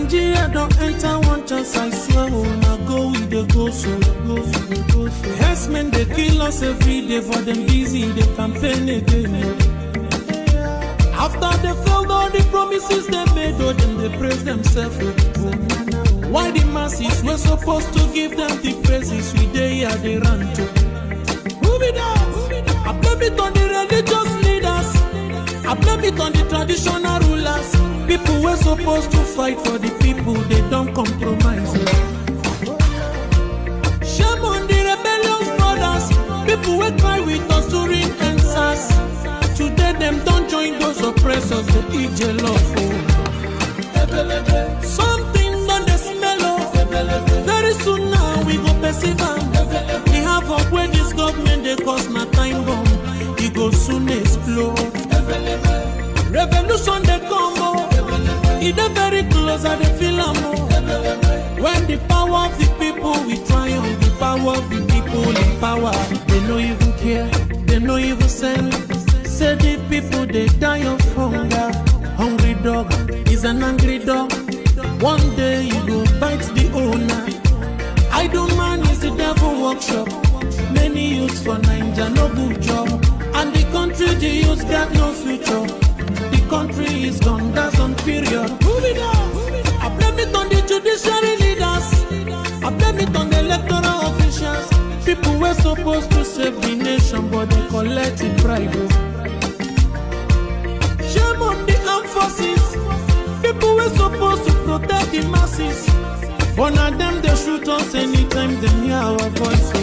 Nigeria don't enter one chance, I swear. Now go with the go so. Yes, men, they kill us every day for them busy, they campaign again. After they failed all the promises they made, oh, then they praise themselves. Why the masses were supposed to give them the praises we they are they run to? Move it out. I blame it on the religious leaders. I blame it on the traditional rulers. People were supposed to fight for the people, they don't compromise. Shame on the rebellious brothers. People will cry with us during answers. Today them don't join those oppressors, they eat jollof. Something on the smell of. Very soon now we go perceive them. We have up where this government they cause my time bomb. It go soon explode. Revolution they come more. It is very close and they feel more. When the power of the people we triumph, the power of the people in power. They no even care, they no even send. Say the people they die of hunger. Hungry dog is an angry dog. One day you go bite the owner. Idle man is the devil workshop. Many youths for Nigeria no good job. And the country the youths got no future. The country is gone, that's on period. Move it up. I blame it on the judiciary leaders. I blame it on the electoral officials. People were supposed to save the nation, but they collected bribe. Shame on the armed forces. People were supposed to protect the masses. But now them they shoot us anytime they hear our voice.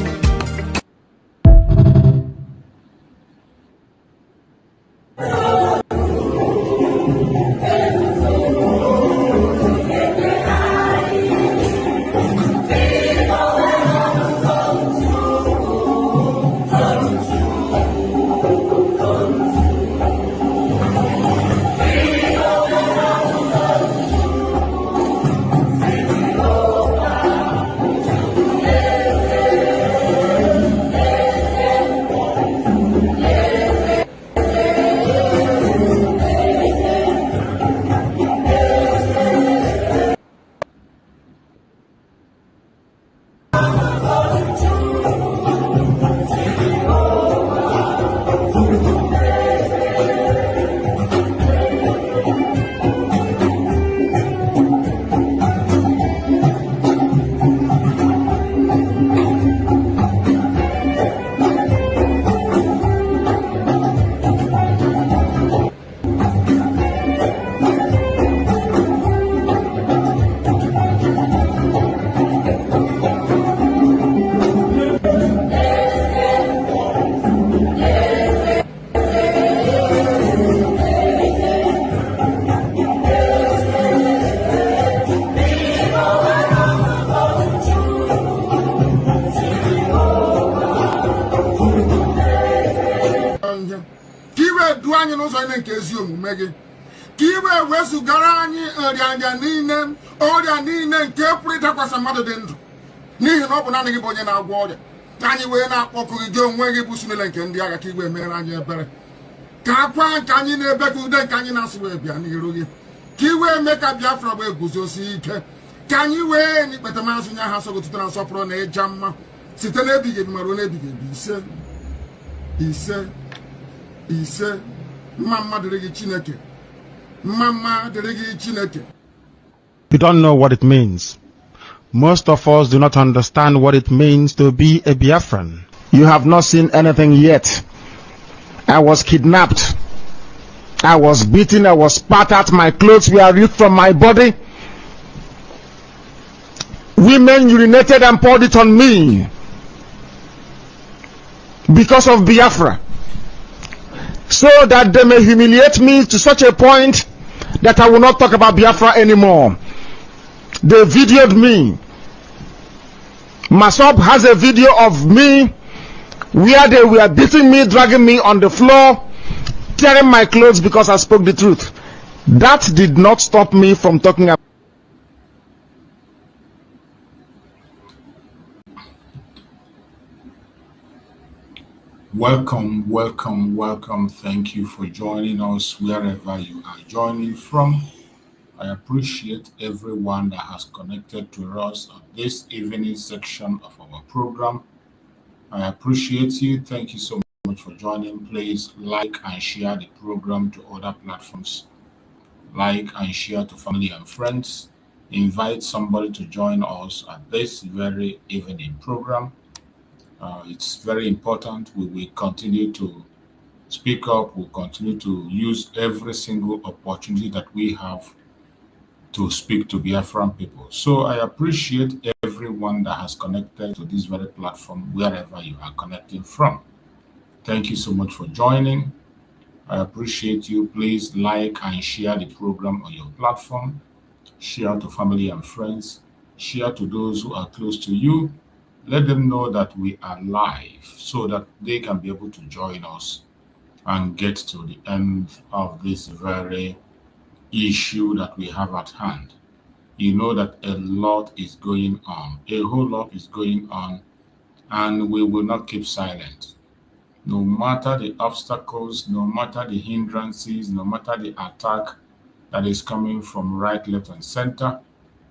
Bonye na agwo ọrịa anyị wee na-akpọkụ gị onwe gị bụ simile nke ndị agha ka igwe mere anyị ebere ka akwa nke anyị na-ebe ka ude nke anyị na-asụ wee bịa n'iru gị ka iwe mee ka Biafra wee guzosi ike ka anyị wee n'ikpete mazụ nye ha sọgotụta na nsọpụrụ na ịja mma site n'ebighị ebi mara n'ebighị ebi ise mma dịrị gị Chineke mma dịrị gị Chineke. You don't know what it means. Most of us do not understand what it means to be a Biafran. You have not seen anything yet. I was kidnapped. I was beaten. I was spat at. My clothes were ripped from my body. Women urinated and poured it on me because of Biafra, so that they may humiliate me to such a point that I will not talk about Biafra anymore. They videoed me. Masop has a video of me where they were beating me, dragging me on the floor, tearing my clothes because I spoke the truth. That did not stop me from talking about. Welcome. Thank you for joining us wherever you are joining from. I appreciate everyone that has connected to us on this evening section of our program. I appreciate you. Thank you so much for joining. Please like and share the program to other platforms. Like and share to family and friends. Invite somebody to join us at this very evening program. It's very important. We will continue to speak up. We'll continue to use every single opportunity that we have to speak to Biafran people. So I appreciate everyone that has connected to this very platform, wherever you are connecting from. Thank you so much for joining. I appreciate you. Please like and share the program on your platform. Share to family and friends. Share to those who are close to you. Let them know that we are live so that they can be able to join us and get to the end of this very issue that we have at hand. You know that a lot is going on, a whole lot is going on, and we will not keep silent. No matter the obstacles, no matter the hindrances, no matter the attack that is coming from right, left, and center,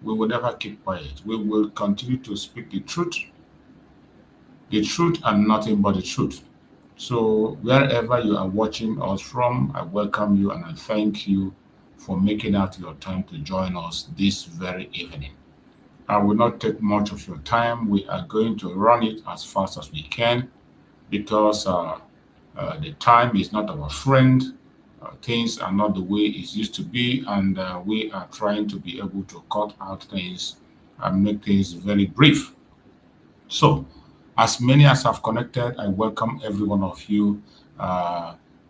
we will never keep quiet. We will continue to speak the truth and nothing but the truth. So wherever you are watching us from, I welcome you and I thank you for making out your time to join us this very evening. I will not take much of your time. We are going to run it as fast as we can because the time is not our friend. Things are not the way it used to be, and we are trying to be able to cut out things and make things very brief. So, as many as have connected, I welcome every one of you.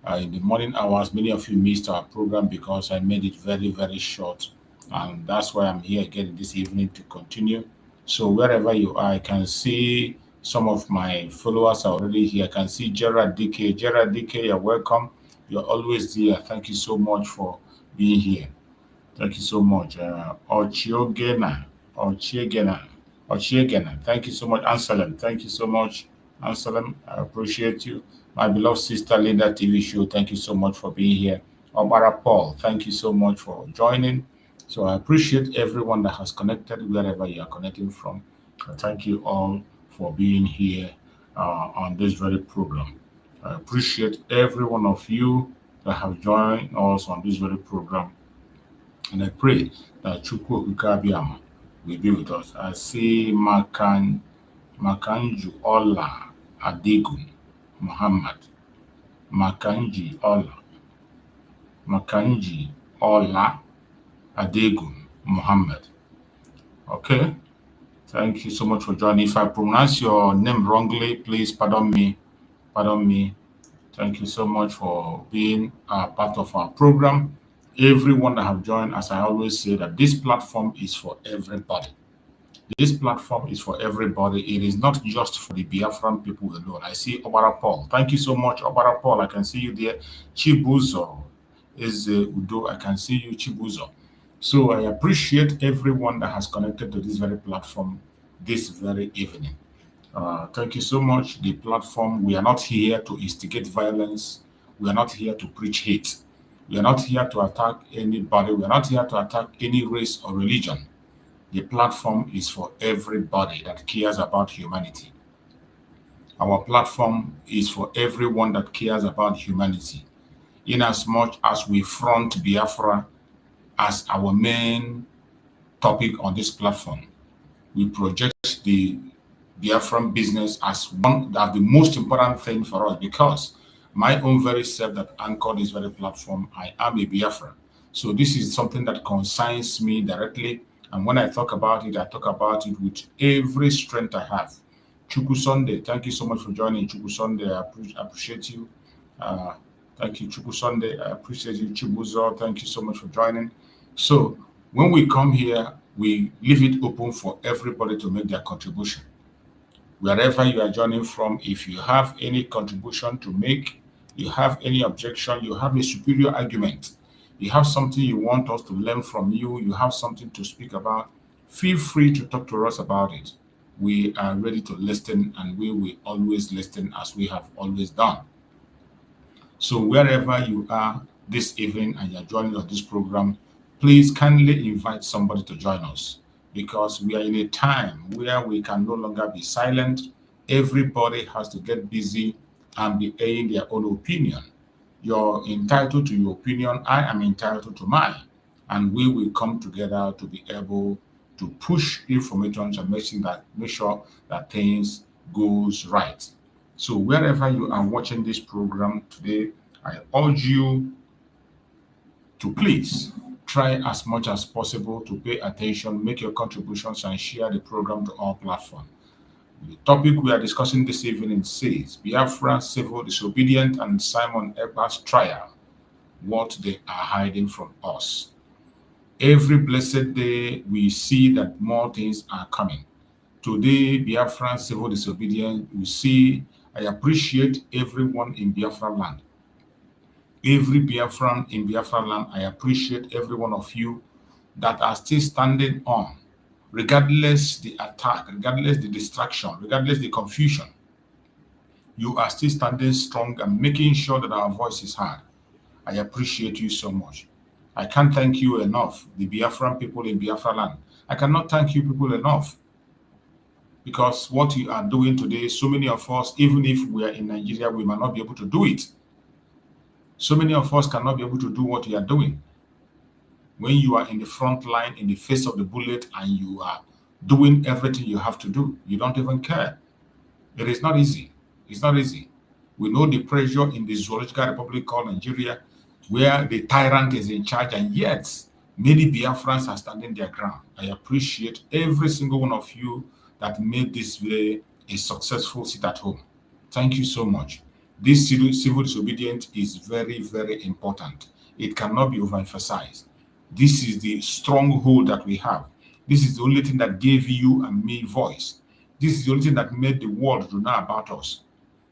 In the morning hours, many of you missed our program because I made it very, very short. And that's why I'm here again this evening to continue. So wherever you are, I can see some of my followers are already here. I can see Gerard DK. Gerard DK, you're welcome. You're always here. Thank you so much for being here. Thank you so much. Ochiogena. Thank you so much. Anselm, thank you so much. Anselm, I appreciate you. My beloved sister Linda TV show, thank you so much for being here. Obara Paul, thank you so much for joining. So I appreciate everyone that has connected wherever you are connecting from. Thank you all for being here on this very program. I appreciate every one of you that have joined us on this very program. And I pray that Chukwu Ukabiyama will be with us. I see Makanju Ola Adegun Muhammad. Makanji Ola Adegun Muhammad. Okay. Thank you so much for joining. If I pronounce your name wrongly, please pardon me. Thank you so much for being a part of our program. Everyone that have joined, as I always say, that this platform is for everybody. This platform is for everybody. It is not just for the Biafran people alone. I see Obara Paul. Thank you so much, Obara Paul. I can see you there. Chibuzo is Udo. I can see you, Chibuzo. So I appreciate everyone that has connected to this very platform this very evening. Thank you so much. The platform, we are not here to instigate violence. We are not here to preach hate. We are not here to attack anybody. We are not here to attack any race or religion. The platform is for everybody that cares about humanity. Our platform is for everyone that cares about humanity. In as much as we front Biafra as our main topic on this platform, we project the Biafran business as the most important thing for us, because my own very self that anchored this very platform, I am a Biafran. So this is something that concerns me directly. And when I talk about it, I talk about it with every strength I have. Chuku Sunday, thank you so much for joining. Chuku Sunday, I appreciate you. Thank you, Chuku Sunday. I appreciate you, Chibuzo. Thank you so much for joining. So when we come here, we leave it open for everybody to make their contribution. Wherever you are joining from, if you have any contribution to make, you have any objection, you have a superior argument, you have something you want us to learn from you, you have something to speak about, feel free to talk to us about it. We are ready to listen, and we will always listen as we have always done. So wherever you are this evening and you're joining us this program, please kindly invite somebody to join us, because we are in a time where we can no longer be silent. Everybody has to get busy and be airing their own opinion. You're entitled to your opinion. I am entitled to mine. And we will come together to be able to push information and make sure that things goes right. So wherever you are watching this program today, I urge you to please try as much as possible to pay attention, make your contributions, and share the program to all platforms. The topic we are discussing this evening says Biafra, civil disobedience, and Simon Ekpa's trial, what they are hiding from us. Every blessed day we see that more things are coming. Today, Biafran, civil disobedience, we see, I appreciate everyone in Biafra land. Every Biafran in Biafra land, I appreciate every one of you that are still standing on, regardless the attack, regardless the distraction, regardless the confusion. You are still standing strong and making sure that our voice is heard. I appreciate you so much. I can't thank you enough, the Biafran people in Biafra land. I cannot thank you people enough, because what you are doing today, so many of us, even if we are in Nigeria, we might not be able to do it. So many of us cannot be able to do what you are doing. When you are in the front line, in the face of the bullet, and you are doing everything you have to do, you don't even care. It is not easy. It's not easy. We know the pressure in the zoological republic called Nigeria, where the tyrant is in charge, and yet many Biafrans are standing their ground. I appreciate every single one of you that made this day a successful sit at home. Thank you so much. This civil disobedience is very, very important. It cannot be overemphasized. This is the stronghold that we have. This is the only thing that gave you and me voice. This is the only thing that made the world to know about us.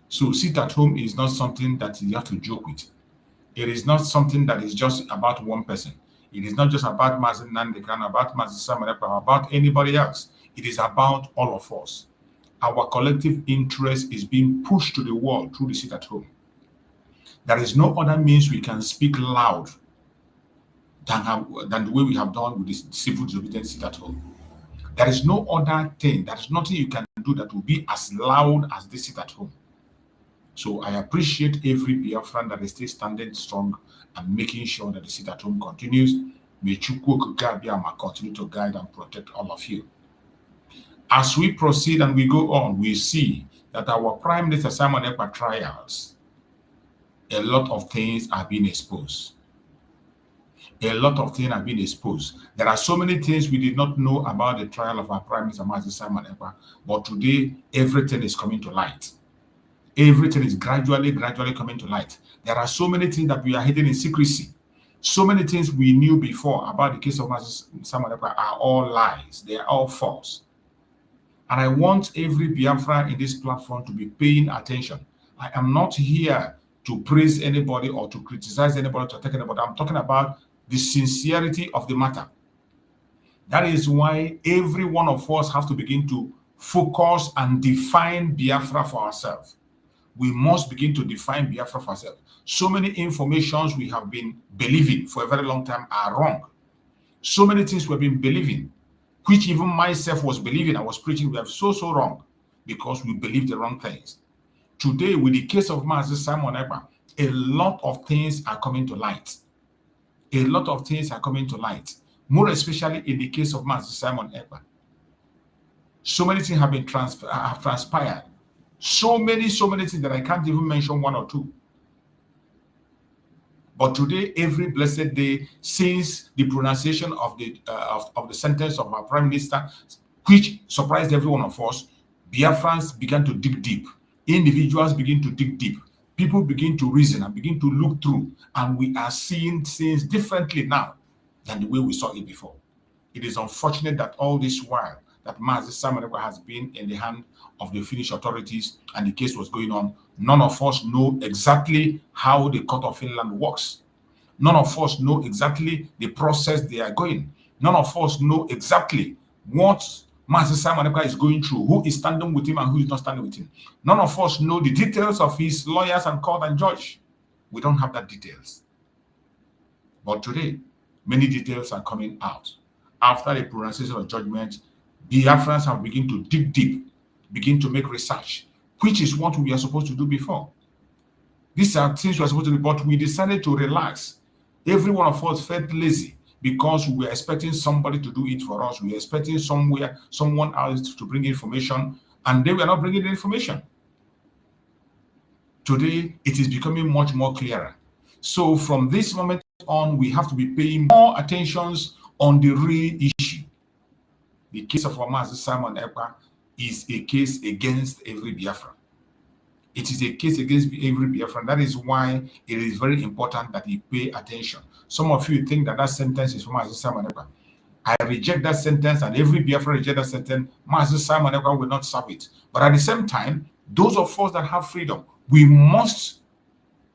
So sit at home is not something that you have to joke with. It is not something that is just about one person. It is not just about Mazen Nandekan, about Mazen Simon Ekpa, about anybody else. It is about all of us. Our collective interest is being pushed to the world through the sit at home. There is no other means we can speak loud than the way we have done with this civil disobedience sit at home. There is no other thing, there is nothing you can do that will be as loud as this sit at home. So I appreciate every Biafran that is still standing strong and making sure that the sit at home continues. May Chukwu Okike continue to guide and protect all of you. As we proceed and we go on, we see that our Prime Minister Simon Ekpa trials, a lot of things are being exposed. A lot of things are being exposed. There are so many things we did not know about the trial of our Prime Minister Simon Ekpa, but today everything is coming to light. Everything is gradually coming to light. There are so many things that we are hidden in secrecy. So many things we knew before about the case of Simon Ekpa are all lies. They are all false. And I want every Biafra in this platform to be paying attention. I am not here to praise anybody or to criticize anybody, to attack anybody. I'm talking about the sincerity of the matter. That is why every one of us have to begin to focus and define Biafra for ourselves. We must begin to define Biafra for ourselves. So many informations we have been believing for a very long time are wrong. So many things we've been believing, which even myself was believing, I was preaching, we are so wrong because we believe the wrong things. Today, with the case of Master Simon Ekpa, a lot of things are coming to light. A lot of things are coming to light, more especially in the case of Master Simon Ekpa. So many things have been transpired. So many things that I can't even mention one or two. But today, every blessed day, since the pronunciation of the sentence of our Prime Minister, which surprised every one of us, Biafrans began to dig deep. Individuals begin to dig deep. People begin to reason and begin to look through. And we are seeing things differently now than the way we saw it before. It is unfortunate that all this while that Mazi Simon Ekpa has been in the hand of the Finnish authorities and the case was going on, none of us know exactly how the court of Finland works. None of us know exactly the process they are going. None of us know exactly what Mazi Simon Ekpa is going through, who is standing with him and who is not standing with him. None of us know the details of his lawyers and court and judge. We don't have that details. But today, Many details are coming out. After the pronunciation of judgment, Biafrans have begun to dig deep, begin to make research, which is what we are supposed to do before. These are things we are supposed to do, but we decided to relax. Every one of us felt lazy because we were expecting somebody to do it for us. We were expecting someone else to bring information, and they were not bringing the information. Today, it is becoming much more clearer. So from this moment on, we have to be paying more attention on the real issue. The case of our Master Simon Ekpa is a case against every Biafran. It is a case against every Biafran. That is why it is very important that you pay attention. Some of you think that that sentence is from Master Simon Ekpa. I reject that sentence, and every Biafran reject that sentence. Master Simon Ekpa will not serve it. But at the same time, those of us that have freedom, we must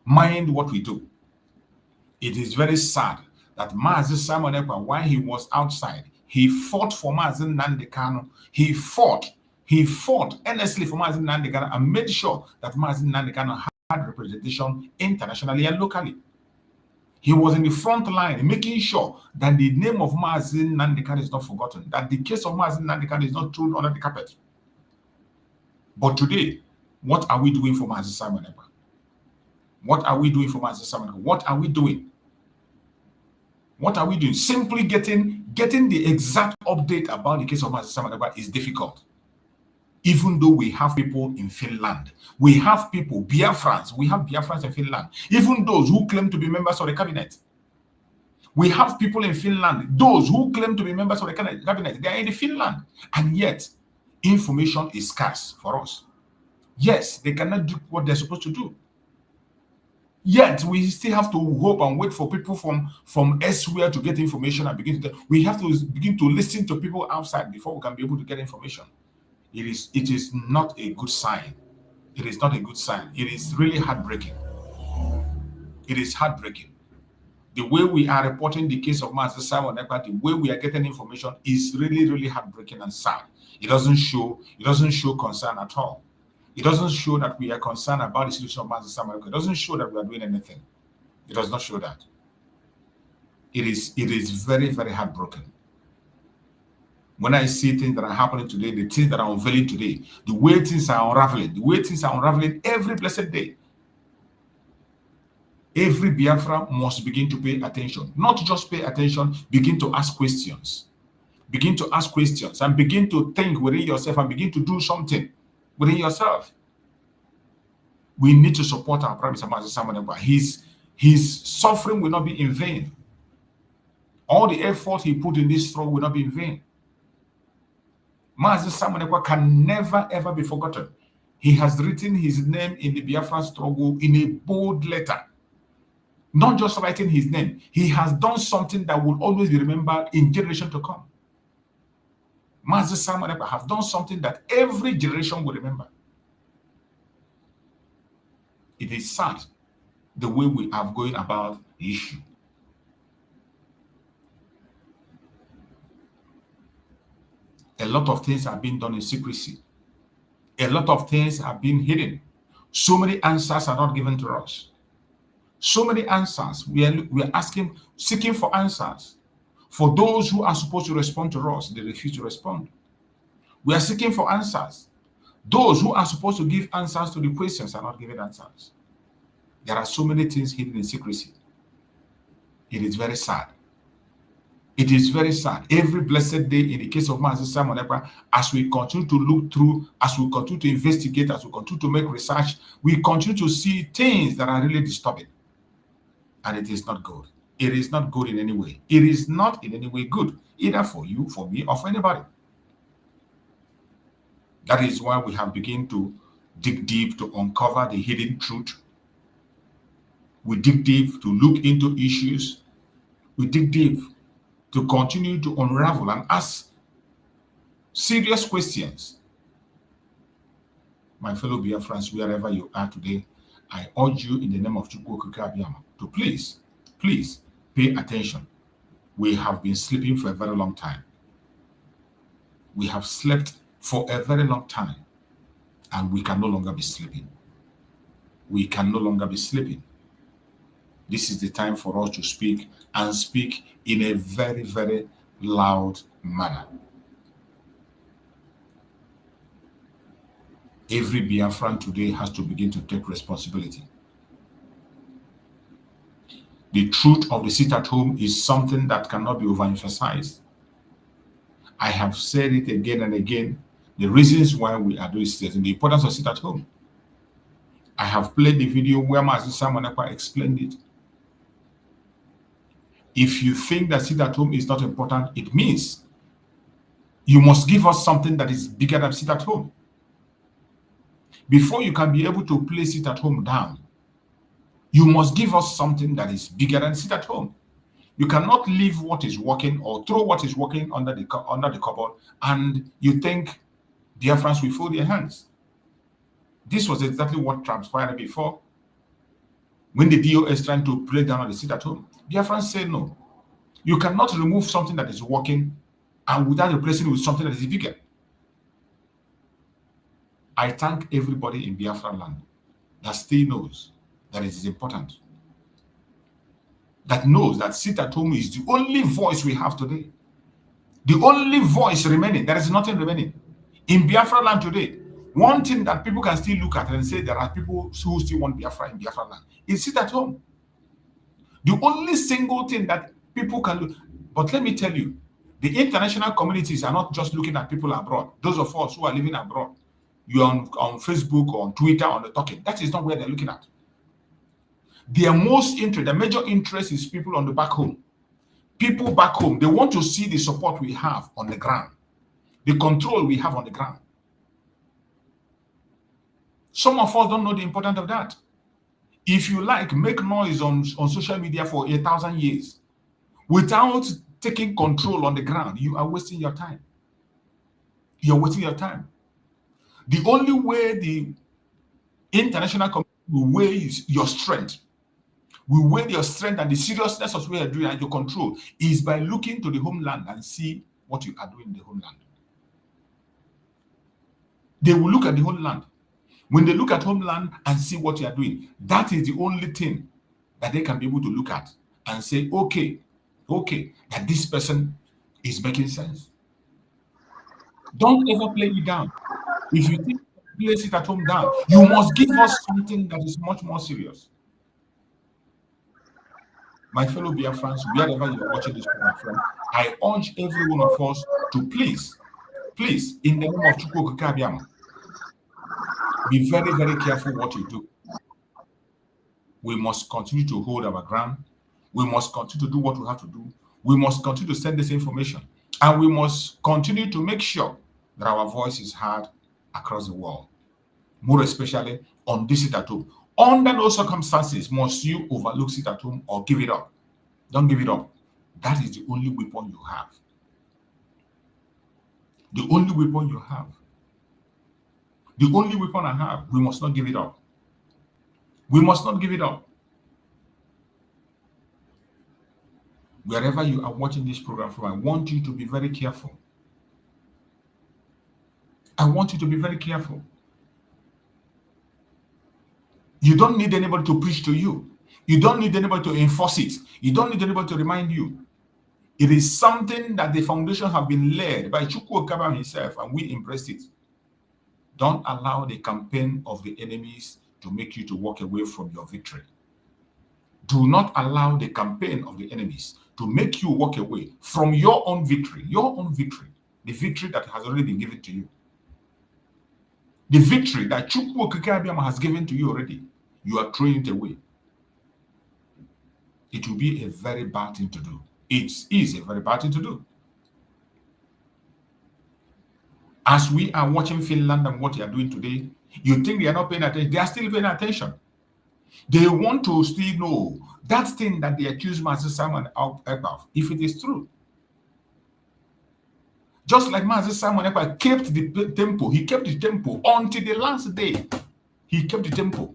mind what we do. It is very sad that Master Simon Ekpa, while he was outside, he fought for Master Nnamdi Kanu. He fought earnestly for Master Nnamdi Kanu and made sure that Master Nnamdi Kanu had representation internationally and locally. He was in the front line making sure that the name of Master Nnamdi Kanu is not forgotten, that the case of Master Nnamdi Kanu is not thrown under the carpet. But today, what are we doing for Master Simon Ekpa? What are we doing for Master Simon Ekpa? What are we doing? What are we doing? Simply getting the exact update about the case of Master Simon Ekpa is difficult. Even though we have people in Finland, we have people, Biafrans, we have Biafrans in Finland, even those who claim to be members of the cabinet. We have people in Finland, those who claim to be members of the cabinet, they are in Finland, and yet information is scarce for us. Yes, they cannot do what they're supposed to do. Yet we still have to hope and wait for people from elsewhere to get information and we have to begin to listen to people outside before we can be able to get information. It is not a good sign. It is not a good sign. It is really heartbreaking. It is heartbreaking. The way we are reporting the case of Master Simon Ekpa, the way we are getting information is really, really heartbreaking and sad. It doesn't show concern at all. It doesn't show that we are concerned about the situation of Master Simon Ekpa. It doesn't show that we are doing anything. It does not show that. It is very, very heartbroken. When I see things that are happening today, the things that are unveiling today, the way things are unraveling every blessed day. Every Biafra must begin to pay attention. Not just pay attention, begin to ask questions. Begin to ask questions and begin to think within yourself and begin to do something within yourself. We need to support our Prime Minister Master Simon Ekpa. His suffering will not be in vain. All the effort he put in this struggle will not be in vain. Master Simon Ekpa can never ever be forgotten. He has written his name in the Biafra struggle in a bold letter. Not just writing his name, he has done something that will always be remembered in generations to come. Master Simon Ekpa has done something that every generation will remember. It is sad the way we are going about the issue. A lot of things are being done in secrecy. A lot of things are being hidden. So many answers are not given to us. So many answers. We are asking, seeking for answers. For those who are supposed to respond to us, they refuse to respond. We are seeking for answers. Those who are supposed to give answers to the questions are not giving answers. There are so many things hidden in secrecy. It is very sad. It is very sad. Every blessed day in the case of Master Simon Ekpa, as we continue to look through, as we continue to investigate, as we continue to make research, we continue to see things that are really disturbing. And it is not good. It is not good in any way. It is not in any way good, either for you, for me, or for anybody. That is why we have begun to dig deep to uncover the hidden truth. We dig deep to look into issues. We dig deep to continue to unravel and ask serious questions. My fellow Biafrans, wherever you are today, I urge you in the name of Chukwu Okike Abiyama to please pay attention. We have been sleeping for a very long time. We have slept for a very long time, and we can no longer be sleeping. We can no longer be sleeping. This is the time for us to speak, and speak in a very, very loud manner. Every Biafran today has to begin to take responsibility. The truth of the sit at home is something that cannot be overemphasized. I have said it again and again, the reasons why we are doing this and the importance of sit at home. I have played the video where Master Simon Ekpa explained it. If you think that sit at home is not important, it means you must give us something that is bigger than sit at home. Before you can be able to place sit at home down, you must give us something that is bigger than sit at home. You cannot leave what is working or throw what is working under the cupboard and you think Biafrans will fold their hands. This was exactly what transpired before when the DOS trying to play down on the sit at home. Biafrans said no. You cannot remove something that is working and without replacing it with something that is bigger. I thank everybody in Biafra land that still knows that it is important. That knows that sit at home is the only voice we have today. The only voice remaining. There is nothing remaining. In Biafra land today, one thing that people can still look at and say there are people who still want Biafra in Biafra land is sit at home. The only single thing that people can do. But let me tell you, the international communities are not just looking at people abroad. Those of us who are living abroad, you're on Facebook or on Twitter on the talking. That is not where they're looking at. Their most interest, the major interest is people on the back home. People back home, they want to see the support we have on the ground, the control we have on the ground. Some of us don't know the importance of that. If you like, make noise on social media for 1,000 years. Without taking control on the ground, you are wasting your time. You're wasting your time. The only way the international community will weigh your strength, will weigh your strength and the seriousness of what you're doing and your control is by looking to the homeland and see what you are doing in the homeland. They will look at the homeland. When they look at homeland and see what you are doing, that is the only thing that they can be able to look at and say, okay, that this person is making sense. Don't ever play it down. If you think place it at home down, you must give us something that is much more serious. My fellow Biafrans, wherever you are watching this program from, I urge every one of us to please, in the name of Chukwu Kabiama, be very, very careful what you do. We must continue to hold our ground. We must continue to do what we have to do. We must continue to send this information. And we must continue to make sure that our voice is heard across the world. More especially on this sit at home. Under no circumstances must you overlook sit at home or give it up. Don't give it up. That is the only weapon you have. The only weapon you have. The only weapon I have, we must not give it up. We must not give it up. Wherever you are watching this program from, I want you to be very careful. I want you to be very careful. You don't need anybody to preach to you. You don't need anybody to enforce it. You don't need anybody to remind you. It is something that the foundation have been led by Chukwu Ekpa himself, and we embraced it. Don't allow the campaign of the enemies to make you to walk away from your victory. Do not allow the campaign of the enemies to make you walk away from your own victory, the victory that has already been given to you. The victory that Chukwu Ekpa has given to you already, you are throwing it away. It will be a very bad thing to do. It is a very bad thing to do. As we are watching Finland and what they are doing today, you think they are not paying attention. They are still paying attention. They want to still know that thing that they accuse Master Simon Ekpa, if it is true. Just like Master Simon Ekpa kept the tempo, he kept the tempo until the last day. He kept the tempo.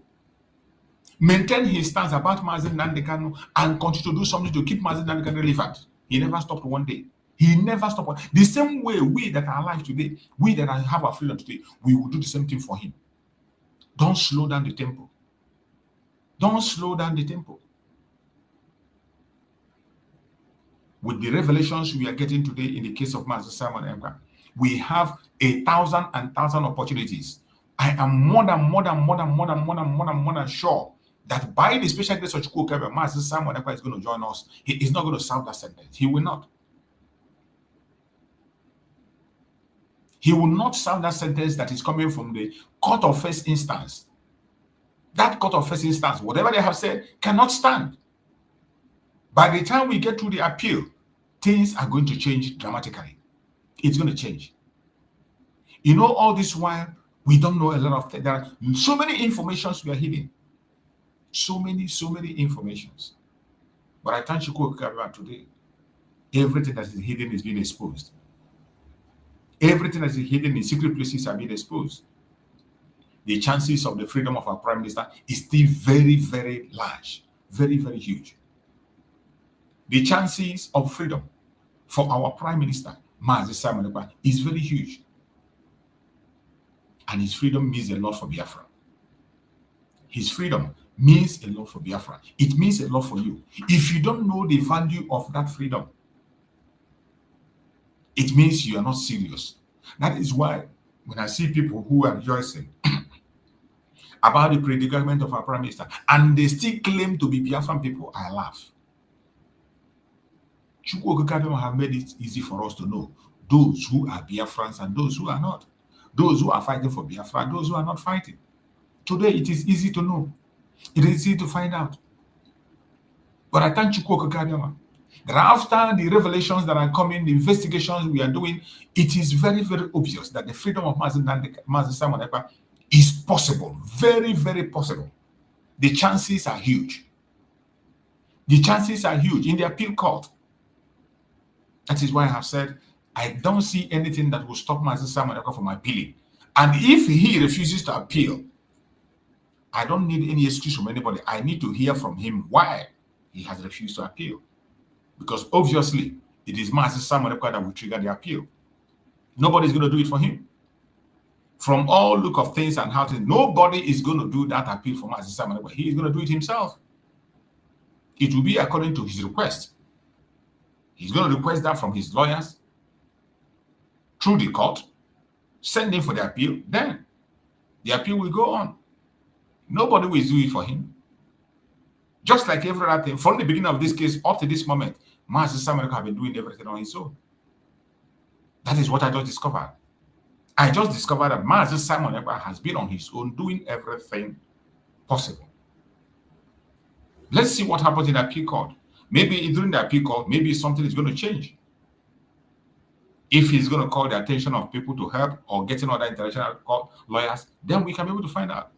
Maintained his stance about Mazen Nandekano and continue to do something to keep Mazen Nandekano relevant. He never stopped one day. He never stopped. The same way we that are alive today, we that have our freedom today, we will do the same thing for him. Don't slow down the tempo. Don't slow down the tempo. with the revelations we are getting today in the case of Master Simon Ekpa, we have 1,000 opportunities. I am more than sure that by the special grace of Chukwuka, Master Simon Ekpa is going to join us. He is not going to serve that sentence. He will not. He will not serve that sentence that is coming from the court of first instance. That court of first instance, whatever they have said, cannot stand. By the time we get to the appeal, things are going to change dramatically. It's going to change. You know, all this while, we don't know a lot of things. There are so many informations we are hidden. So many informations. But I thank you today. Everything that is hidden is being exposed. Everything that is hidden in secret places are being exposed. The chances of the freedom of our Prime Minister is still very, very large. Very, very huge. The chances of freedom for our Prime Minister, Mazi Simon Ekpa, is very huge. And his freedom means a lot for Biafra. His freedom means a lot for Biafra. It means a lot for you. If you don't know the value of that freedom, it means you are not serious. That is why when I see people who are rejoicing about the predicament of our Prime Minister and they still claim to be Biafran people, I laugh. Chukwuka have made it easy for us to know those who are Biafrans and those who are not. Those who are fighting for Biafra, those who are not fighting. Today it is easy to know. It is easy to find out. But I thank Chukwuka that after the revelations that are coming, the investigations we are doing, it is very, very obvious that the freedom of Mazi Simon Ekpa is possible. Very, very possible. The chances are huge. The chances are huge in the appeal court. That is why I have said, I don't see anything that will stop Mazi Simon Ekpa from appealing. And if he refuses to appeal, I don't need any excuse from anybody. I need to hear from him why he has refused to appeal. Because obviously, it is Mazi Simon Ekpa that will trigger the appeal. Nobody's going to do it for him. From all look of things and how things, nobody is going to do that appeal for Mazi Simon Ekpa. He is going to do it himself. It will be according to his request. He's going to request that from his lawyers through the court, send him for the appeal, then the appeal will go on. Nobody will do it for him. Just like every other thing, from the beginning of this case up to this moment, Mazi Simon Ekpa have been doing everything on his own. That is what I just discovered. I just discovered that Mazi Simon Ekpa has been on his own doing everything possible. Let's see what happens in the appeal court. Maybe during the appeal court, maybe something is going to change. If he's going to call the attention of people to help or getting other international court lawyers, then we can be able to find out.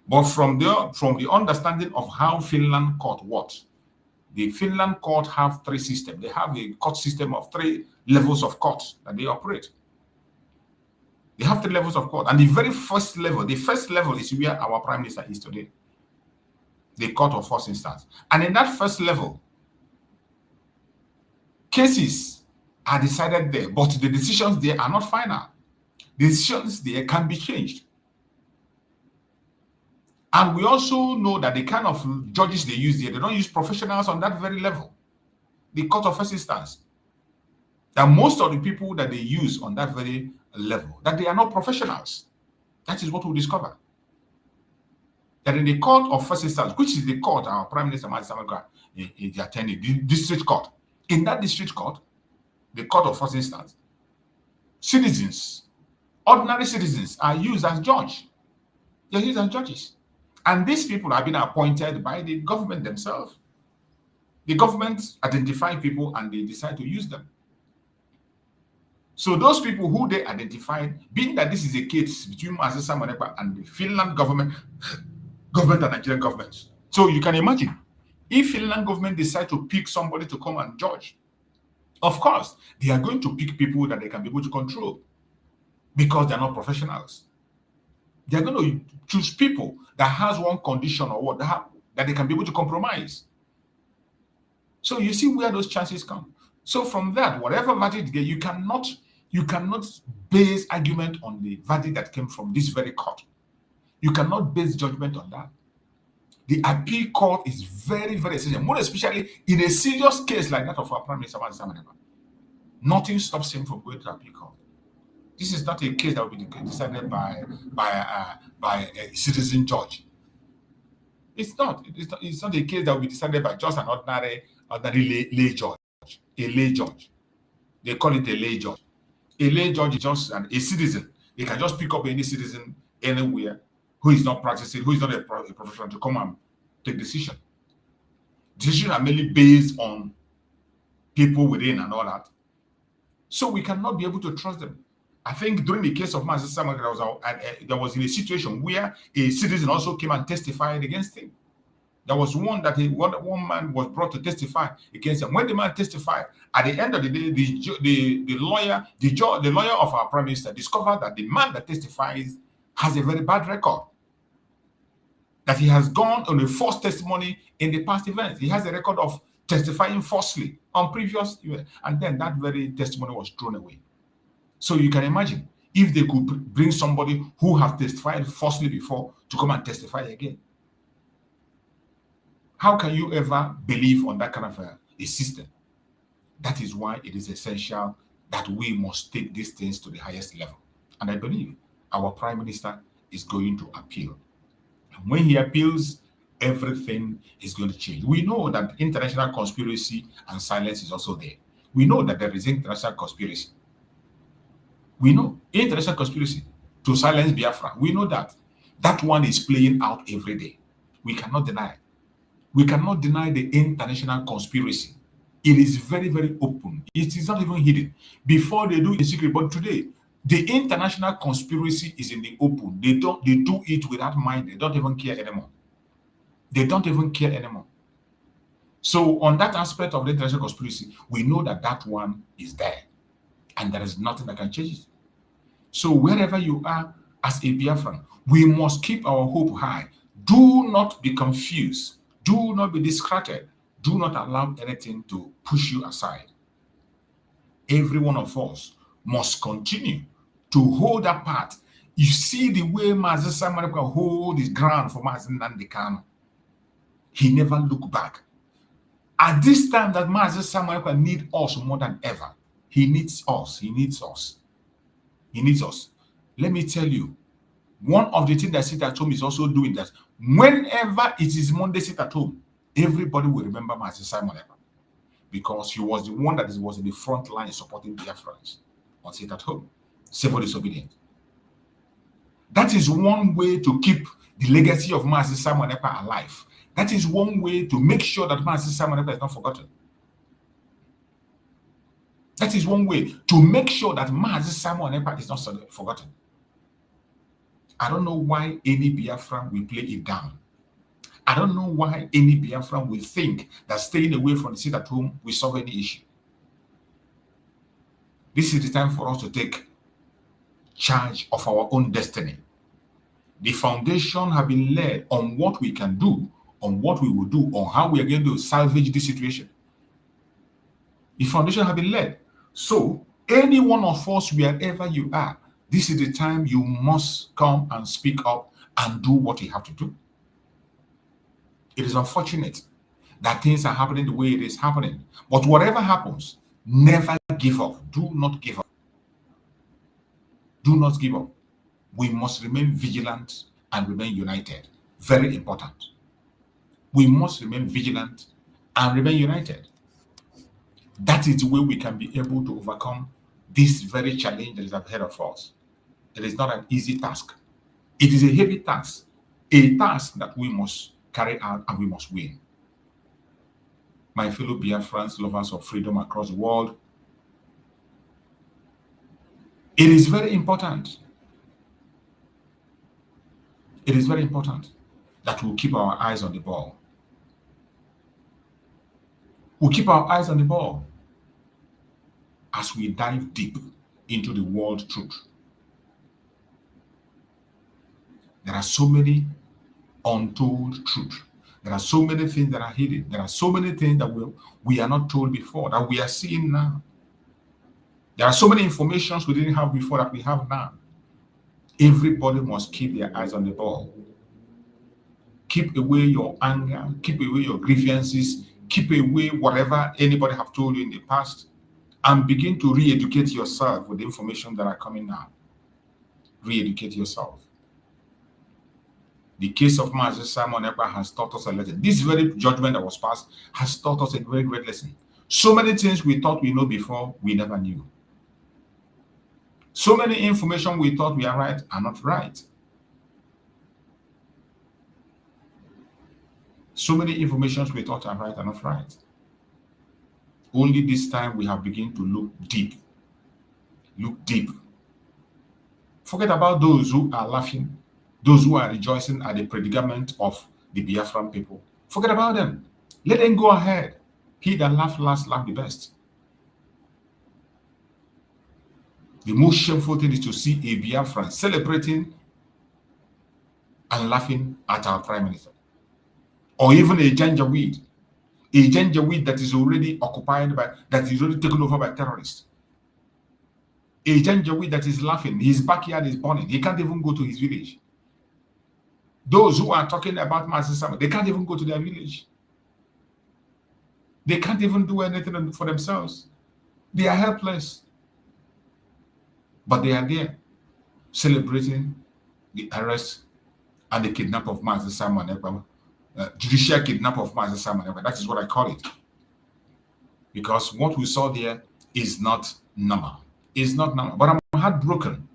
But from the understanding of how Finland court works, the Finland court have three systems. They have a court system of 3 levels of court that they operate. They have 3 levels of court. And the very first level, the first level is where our Prime Minister is today. The court of first instance. And in that first level, cases are decided there, but the decisions there are not final. The decisions there can be changed. And we also know that the kind of judges they use there, they don't use professionals on that very level. The court of first instance. That most of the people that they use on that very level, that they are not professionals. That is what we discover. That in the court of first instance, which is the court our Prime Minister Mazi Simon Ekpa is attending, the district court. In that district court, the court of first instance, citizens, ordinary citizens are used as judge. They're used as judges. And these people have been appointed by the government themselves. The government identify people and they decide to use them. So those people who they identified, being that this is a case between Mazi Simon Ekpa and the Finland government and Nigerian government. So you can imagine, if Finland government decide to pick somebody to come and judge, of course, they are going to pick people that they can be able to control because they're not professionals. They're going to choose people that has one condition or what that they can be able to compromise. So you see where those chances come. So from that, whatever verdict you get, you cannot base argument on the verdict that came from this very court. You cannot base judgment on that. The appeal court is very, very essential, more especially in a serious case like that of our Prime Minister, Simon Ekpa. Nothing stops him from going to appeal court. This is not a case that will be decided by a citizen judge. It's not a case that will be decided by just an ordinary lay judge. A lay judge. They call it a lay judge. A lay judge is just a citizen. They can just pick up any citizen anywhere who is not practicing, who is not a professional, to come and take decision. Decisions are mainly based on people within and all that. So we cannot be able to trust them. I think during the case of Master Simon, there was in a situation where a citizen also came and testified against him. There was one man was brought to testify against him. When the man testified, at the end of the day, the lawyer of our Prime Minister discovered that the man that testifies has a very bad record. That he has gone on a false testimony in the past events. He has a record of testifying falsely on previous events, and then that very testimony was thrown away. So you can imagine if they could bring somebody who has testified falsely before to come and testify again. How can you ever believe on that kind of a system? That is why it is essential that we must take these things to the highest level. And I believe our Prime Minister is going to appeal. And when he appeals, everything is going to change. We know that international conspiracy and silence is also there. We know that there is international conspiracy. We know international conspiracy to silence Biafra. We know that. That one is playing out every day. We cannot deny. We cannot deny the international conspiracy. It is very, very open. It is not even hidden. Before they do it in secret, but today, the international conspiracy is in the open. They do it without mind. They don't even care anymore. They don't even care anymore. So on that aspect of the international conspiracy, we know that that one is there. And there is nothing that can change it. So wherever you are as a Biafran, we must keep our hope high. Do not be confused. Do not be distracted. Do not allow anything to push you aside. Every one of us must continue to hold apart. You see the way Mazi Simon Ekpa hold his ground for Mazi Nnamdi Kanu. He never looked back. At this time that Mazi Simon Ekpa needs us more than ever, he needs us. He needs us. He needs us. Let me tell you, one of the things that Sit at Home is also doing that. Whenever it is Monday Sit at Home, everybody will remember Mazi Simon Ekpa because he was the one that was in the front line supporting Biafrans on Sit at Home, civil disobedience. That is one way to keep the legacy of Mazi Simon Ekpa alive. That is one way to make sure that Mazi Simon Ekpa is not forgotten. That is one way to make sure that Mazi Simon Ekpa is not forgotten. I don't know why any Biafran will play it down. I don't know why any Biafran will think that staying away from the Sit at Home will solve any issue. This is the time for us to take charge of our own destiny. The foundation has been laid on what we can do, on what we will do, on how we are going to salvage this situation. The foundation has been laid. So, any one of us, wherever you are, this is the time you must come and speak up and do what you have to do. It is unfortunate that things are happening the way it is happening. But whatever happens, never give up. Do not give up. Do not give up. We must remain vigilant and remain united. Very important. We must remain vigilant and remain united. That is the way we can be able to overcome this very challenge that is ahead of us. It is not an easy task. It is a heavy task, a task that we must carry out and we must win. My fellow Biafrans, lovers of freedom across the world, it is very important. It is very important that we keep our eyes on the ball. We keep our eyes on the ball as we dive deep into the world truth. There are so many untold truths. There are so many things that are hidden. There are so many things that we are not told before, that we are seeing now. There are so many informations we didn't have before that we have now. Everybody must keep their eyes on the ball. Keep away your anger, keep away your grievances, keep away whatever anybody have told you in the past, and begin to re-educate yourself with the information that are coming now. Re-educate yourself. The case of Master Simon Ekpa has taught us a lesson. This very judgment that was passed has taught us a very great lesson. So many things we thought we know before, we never knew. So many information we thought we are right are not right. So many informations we thought are right are not right. Only this time we have begun to look deep. Look deep. Forget about those who are laughing, those who are rejoicing at the predicament of the Biafran people. Forget about them. Let them go ahead. He that laughs last, laugh the best. The most shameful thing is to see a Biafran celebrating and laughing at our Prime Minister. Or even a Janjaweed. A Janjaweed that is already occupied by, that is already taken over by terrorists. A Janjaweed that is laughing, his backyard is burning. He can't even go to his village. Those who are talking about Master Simon, they can't even go to their village. They can't even do anything for themselves. They are helpless. But they are there celebrating the arrest and the kidnap of Master Simon Ekpa, judicial kidnap of Master Simon Ekpa. That is what I call it. Because what we saw there is not normal. It's not normal. But I'm heartbroken.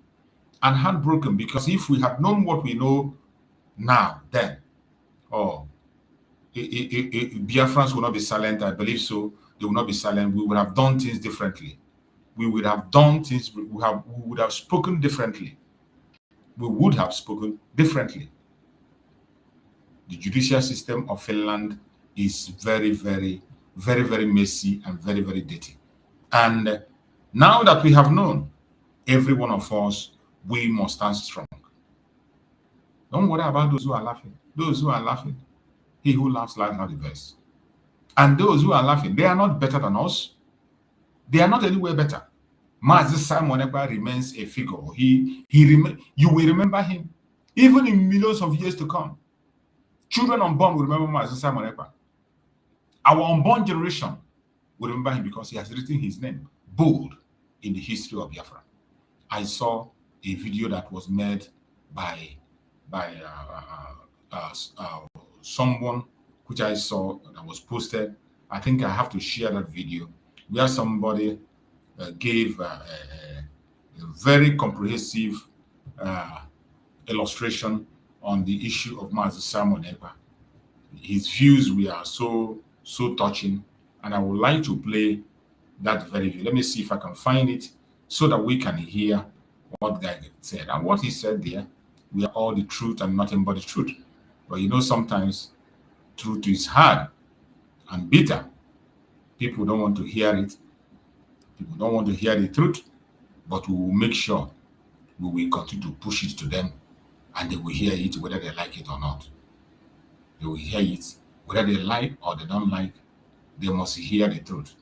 And heartbroken because if we had known what we know now, then, Biafrans will not be silent. I believe so. They will not be silent. We would have done things differently. We would have done things, we would have spoken differently. We would have spoken differently. The judicial system of Finland is very, very, very, very messy and very, very dirty. And now that we have known, every one of us, we must stand strong. Don't worry about those who are laughing. Those who are laughing, he who laughs laughs not the best. And those who are laughing, they are not better than us. They are not anywhere better. Master Simon Ekpa remains a figure. You will remember him, even in millions of years to come. Children unborn will remember Master Simon Ekpa. Our unborn generation will remember him because he has written his name bold in the history of Biafra. I saw a video that was made by someone which I saw that was posted. I think I have to share that video where somebody gave a very comprehensive illustration on the issue of Master Simon Ekpa. His views were so touching, and I would like to play that very video. Let me see if I can find it so that we can hear what the guy said. And what he said there, we are all the truth and nothing but the truth. But you know, sometimes truth is hard and bitter. People don't want to hear it. People don't want to hear the truth, but we will make sure we will continue to push it to them, and they will hear it whether they like it or not. They will hear it whether they like or they don't like. They must hear the truth.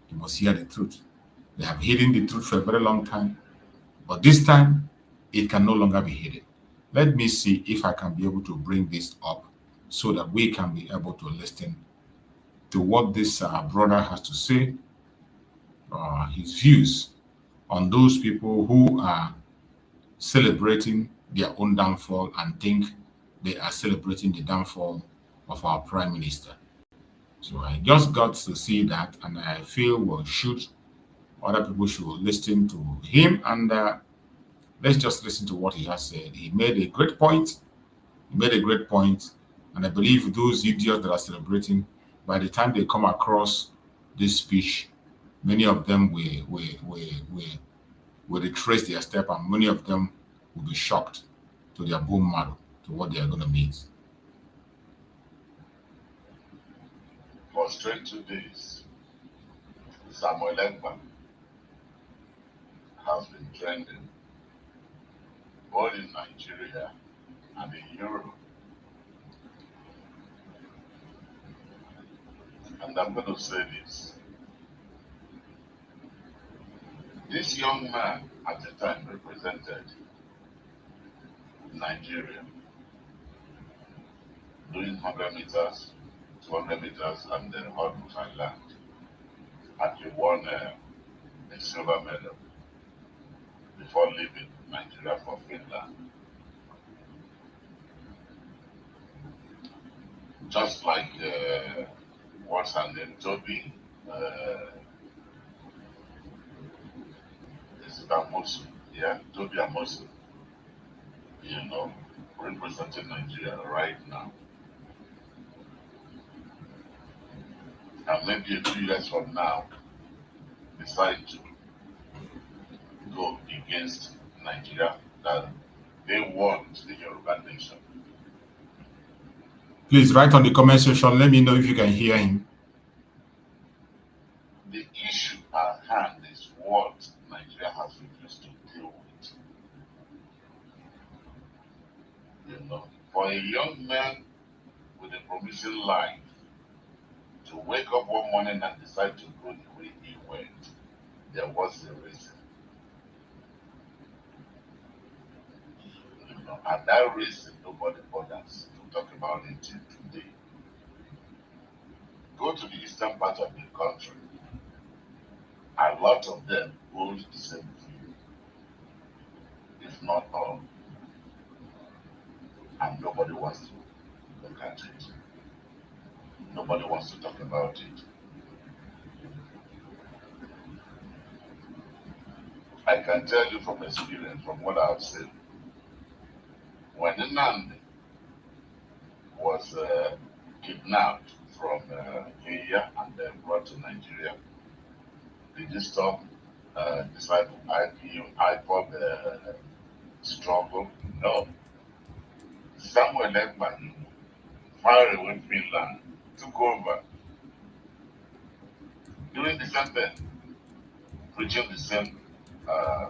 They must hear the truth. They have hidden the truth for a very long time, but this time it can no longer be hidden. Let me see if I can be able to bring this up so that we can be able to listen to what this brother has to say, his views on those people who are celebrating their own downfall and think they are celebrating the downfall of our Prime Minister. So I just got to see that, and I feel other people should listen to him, and let's just listen to what he has said. He made a great point. And I believe those idiots that are celebrating, by the time they come across this speech, many of them will retrace their step, and many of them will be shocked to their bone marrow to what they are going to meet. For straight 2 days, Simon Ekpa has been trending both in Nigeria and in Europe. And I'm going to say this. This young man at the time represented Nigeria. doing 100 meters, 200 meters, and then hurdles and land. And he won a silver medal before leaving Nigeria for Finland. Just like what's her name, Toby, is it Amosu? Yeah, Toby Amosu, representing Nigeria right now. And maybe a few years from now, decide to go against Nigeria that they want the Yoruba nation. Please write on the comment section. Let me know if you can hear him. The issue at hand is what Nigeria has refused to deal with. For a young man with a promising life to wake up one morning and decide to go the way he went, there was a reason. And that reason nobody bothers to talk about it today. Go to the eastern part of the country. A lot of them hold the same view, if not all. And nobody wants to look at it. Nobody wants to talk about it. I can tell you from experience, from what I've seen, when Nnamdi was kidnapped from Kenya and then brought to Nigeria, did he stop disciple IPOB struggle? No. Samuel Ekpa, far away Finland, took over, doing the same thing, preaching the same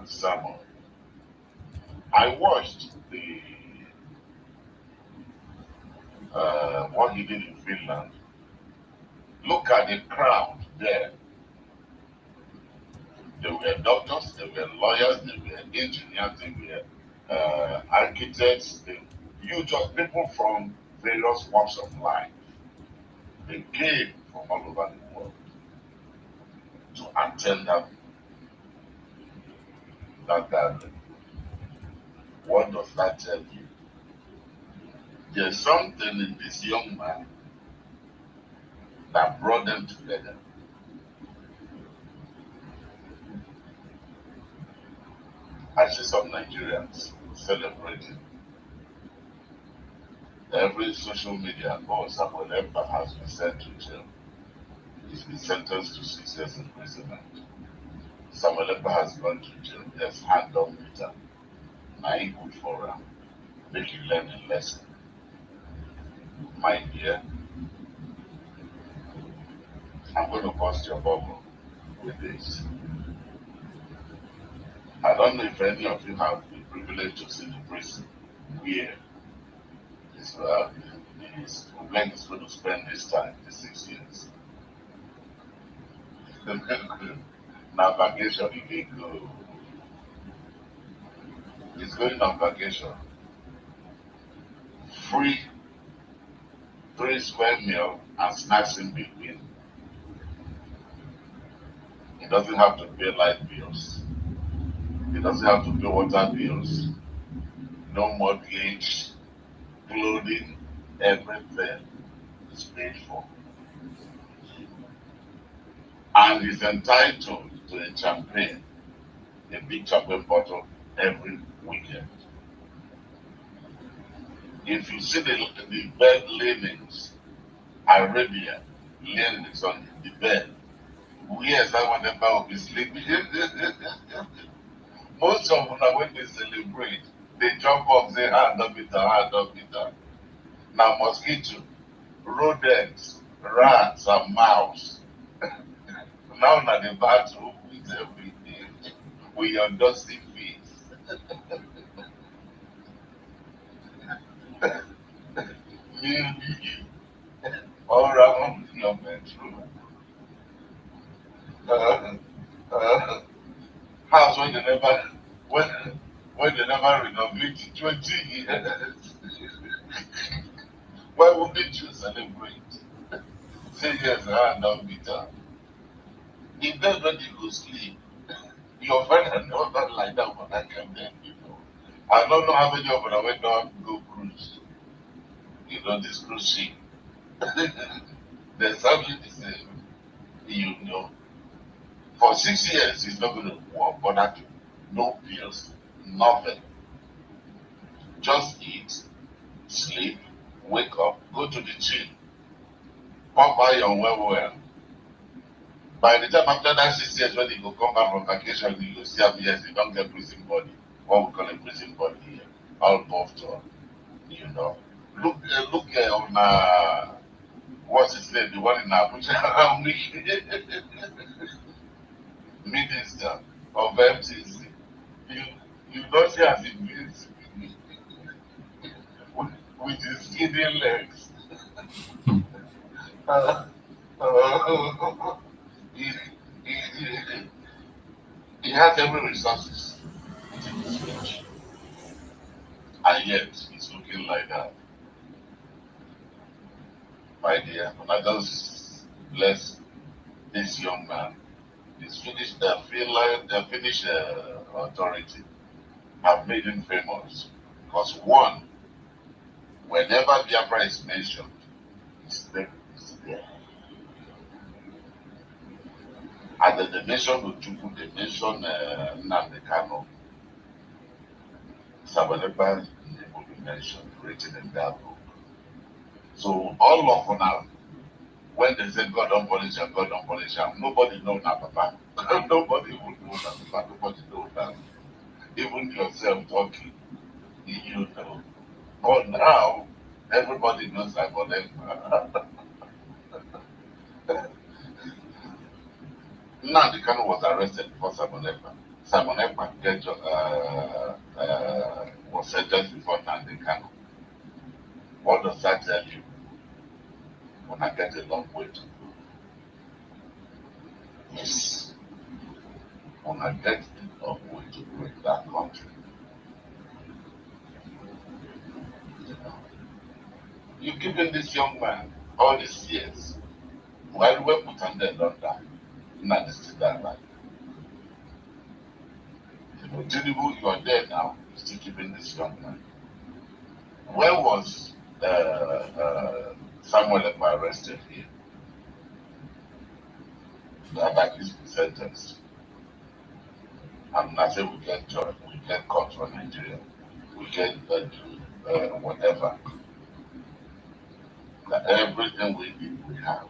sermon. I watched what he did in Finland. Look at the crowd there. There were doctors, there were lawyers, there were engineers, there were architects, just people from various walks of life. They came from all over the world to attend that gathering. What does that tell you? There's something in this young man that brought them together. I see some Nigerians celebrating. Every social media, Samuel Ekpa has been sent to jail. He's been sentenced to 6 years imprisonment. Samuel Ekpa has gone to jail. There's hand on meter. Now he good for him. Make you learn a lesson. My dear, I'm going to bust your bubble with this. I don't know if any of you have the privilege to see the prison where Glenn is going to spend this time, the 6 years. Now vacation, he can go. He's going on vacation. Free 3 square meal and snacks in between. He doesn't have to pay light bills. He doesn't have to pay water bills. No mortgage, clothing, everything is paid for. And he's entitled to a champagne, a big champagne bottle every weekend. If you see the bed linens, Arabian linens on the bed, where's that one about be sleeping? Most of them, when they celebrate, they jump up, say, hand up it, hand up it. Now, mosquito, rodents, rats, and mouse. Now, na the battle with everything, with your dusty feet. All around your bedroom. House when they never renovate 20 years. Why wouldn't you celebrate? Say yes, I don't beat her. If that's when you go sleep, your friend and all that like that when I came there, I don't know how many of them went down to go cruise. This cruise ship. There's something the same. For 6 years, he's not going to bother to. No pills, nothing. Just eat, sleep, wake up, go to the gym, pump iron well. By the time after that 6 years, when he go come back from vacation, you go see him, yes, he don't get prison body. What we call a prison body here. All buffed up. Look on what's his name? The one in Abuja, Minister of MTC. You don't see as it means with his skinny legs. He has every resources in his speech, and yet he's looking like that. My dear, when I just bless this young man, he's finished the Finnish authority have made him famous because one, whenever Biafra is mentioned, his name is there. And then they mention Ojukwu, they mention Nnamdi Kanu. Simon Ekpa will be mentioned, written in that book. So all of now, when they say God don't punish him, God don't punish him, nobody knows that, Papa. Nobody will know that, Papa. Nobody knows that. Even yourself talking, you know. But now, everybody knows Simon Ekpa. Nnamdi Kanu was arrested before Simon Ekpa. Simon Ekpa was sentenced before Nnamdi Kanu. What does that tell you? When I get a long way to go. Yes. When I get a long way to go in that country. You giving this young man all these years. While we're put on there, don't die. Not still that life. Tinubu, you are there now, you're still keeping this young man. Where was Samuel Ekpa arrested here? That is sentenced. And I say we get joy, we get court for Nigeria, we get whatever. That everything we need, we have.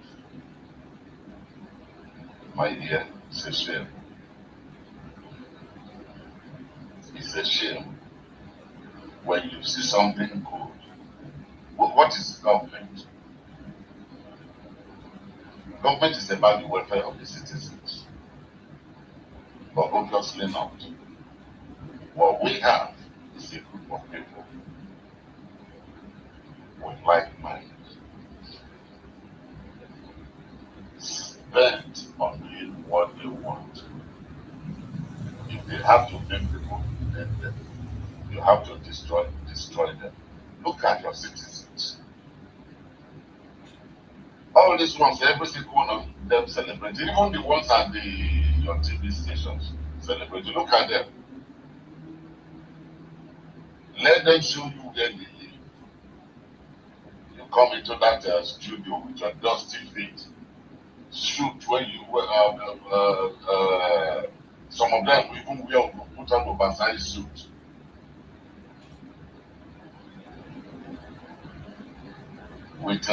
My dear, it's a shame. It's a shame when you see something good. What is government? Government is about the welfare of the citizens, but obviously not. What we have is a group of people with like minds, bent on doing what they want. If they have to make people independent, you have to destroy them. Look at your citizens. All these ones, every single one of them celebrate. Even the ones at your TV stations celebrate. Look at them. Let them show you where they live. You come into that studio with your dusty feet. Shoot when you some of them even wear put on oversized suit. With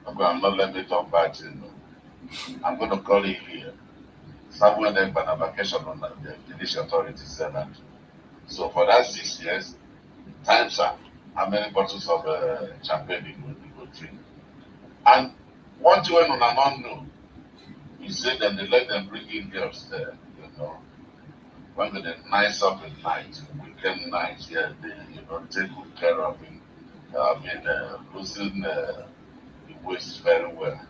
I'm not letting me talk about it. I'm going to call it here. Samuel Ekpa on vacation on the Finnish authority Senate. So for that 6 years, times up how many bottles of champagne you go drink. And one thing when on an unknown, he said that they let them bring in girls there, when they're nice up at night, weekend nights, yeah, they take good care of him. Losing the waist very well.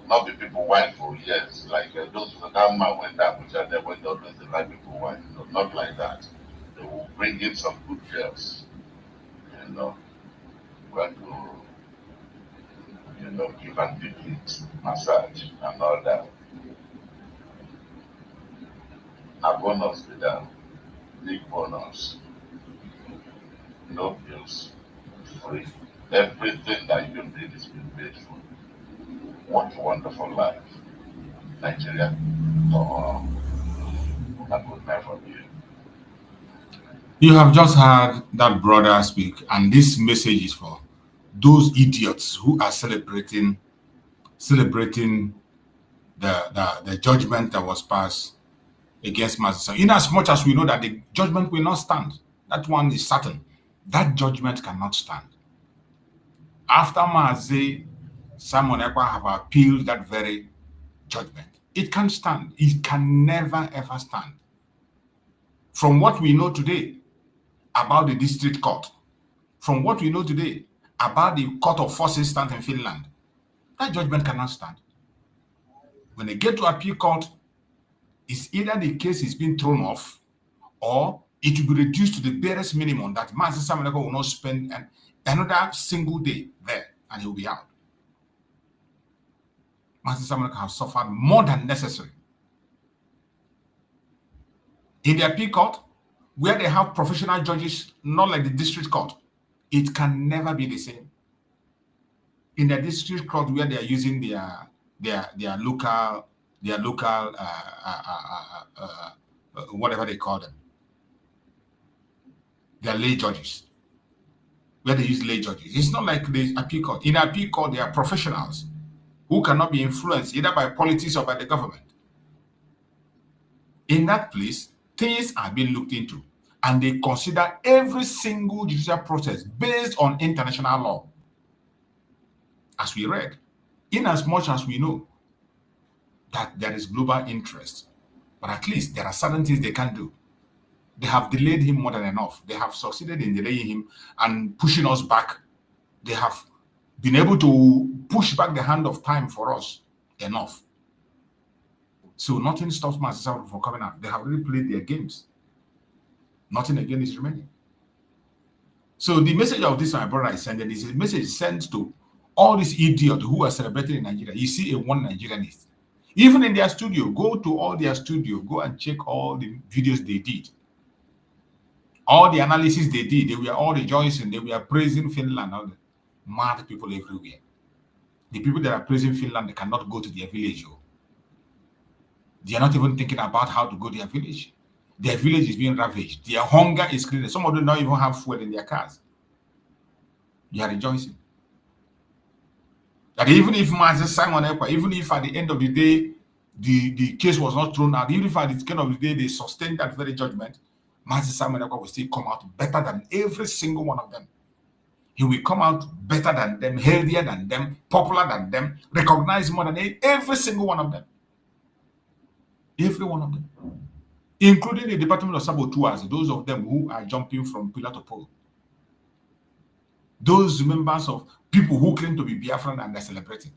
Not be people whine for years, like those that man went down, which are there when they always like people whine. Not like that. They will bring in some good girls, went to, give anti-heat massage and all that. A bonus with them, big bonus. No bills, free. Everything that you need is being paid for. What a wonderful life. Nigeria, for that would never be. You have just heard that brother speak, and this message is for those idiots who are celebrating the judgment that was passed against Master. In as much as we know that the judgment will not stand, that one is certain. That judgment cannot stand. After Mazi, Simon Ekpa have appealed that very judgment. It can't stand. It can never ever stand. From what we know today about the district court, from what we know today about the court of first instance in Finland, that judgment cannot stand. When they get to appeal court, it's either the case is being thrown off or it will be reduced to the barest minimum that Master Simon Ekpa will not spend another single day there and he will be out. Master Simon Ekpa has suffered more than necessary. In the appeal court, where they have professional judges, not like the district court, it can never be the same. In the district court, where they are using their local whatever they call them, their lay judges, where they use lay judges. It's not like the appeal court. In the appeal court, they are professionals who cannot be influenced either by politics or by the government. In that place, things are being looked into, and they consider every single judicial process based on international law. As we read, in as much as we know that there is global interest, but at least there are certain things they can do. They have delayed him more than enough. They have succeeded in delaying him and pushing us back. They have been able to push back the hand of time for us enough. So nothing stops Master from coming out. They have already played their games. Nothing again is remaining. So the message of this my brother is sending is a message sent to all these idiots who are celebrating in Nigeria. You see a one Nigerianist. Even in their studio, go to all their studio, go and check all the videos they did. All the analysis they did, they were all rejoicing, they were praising Finland. All the mad people everywhere. The people that are praising Finland, they cannot go to their village. They are not even thinking about how to go to their village. Their village is being ravaged. Their hunger is clear. Some of them don't even have food in their cars. They are rejoicing. That even if Master Simon Ekpa, even if at the end of the day, the case was not thrown out, even if at the end of the day they sustained that very judgment, Master Simon Ekpa will still come out better than every single one of them. He will come out better than them, healthier than them, popular than them, recognized more than every single one of them. Every one of them. Including the Department of Saboteurs, those of them who are jumping from pillar to pole. Those members of people who claim to be Biafran and they're celebrating.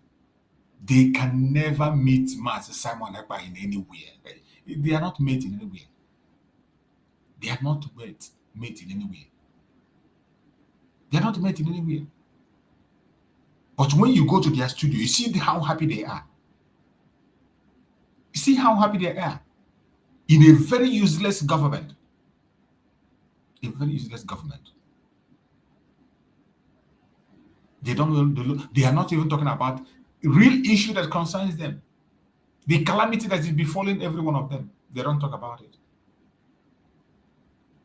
They can never meet Master Simon Ekpa in anywhere. They are not met in anywhere. They are not met in anywhere. They are not met in anywhere. But when you go to their studio, you see how happy they are. You see how happy they are. In a very useless government. A very useless government. They are not even talking about real issue that concerns them. The calamity that is befalling every one of them. They don't talk about it.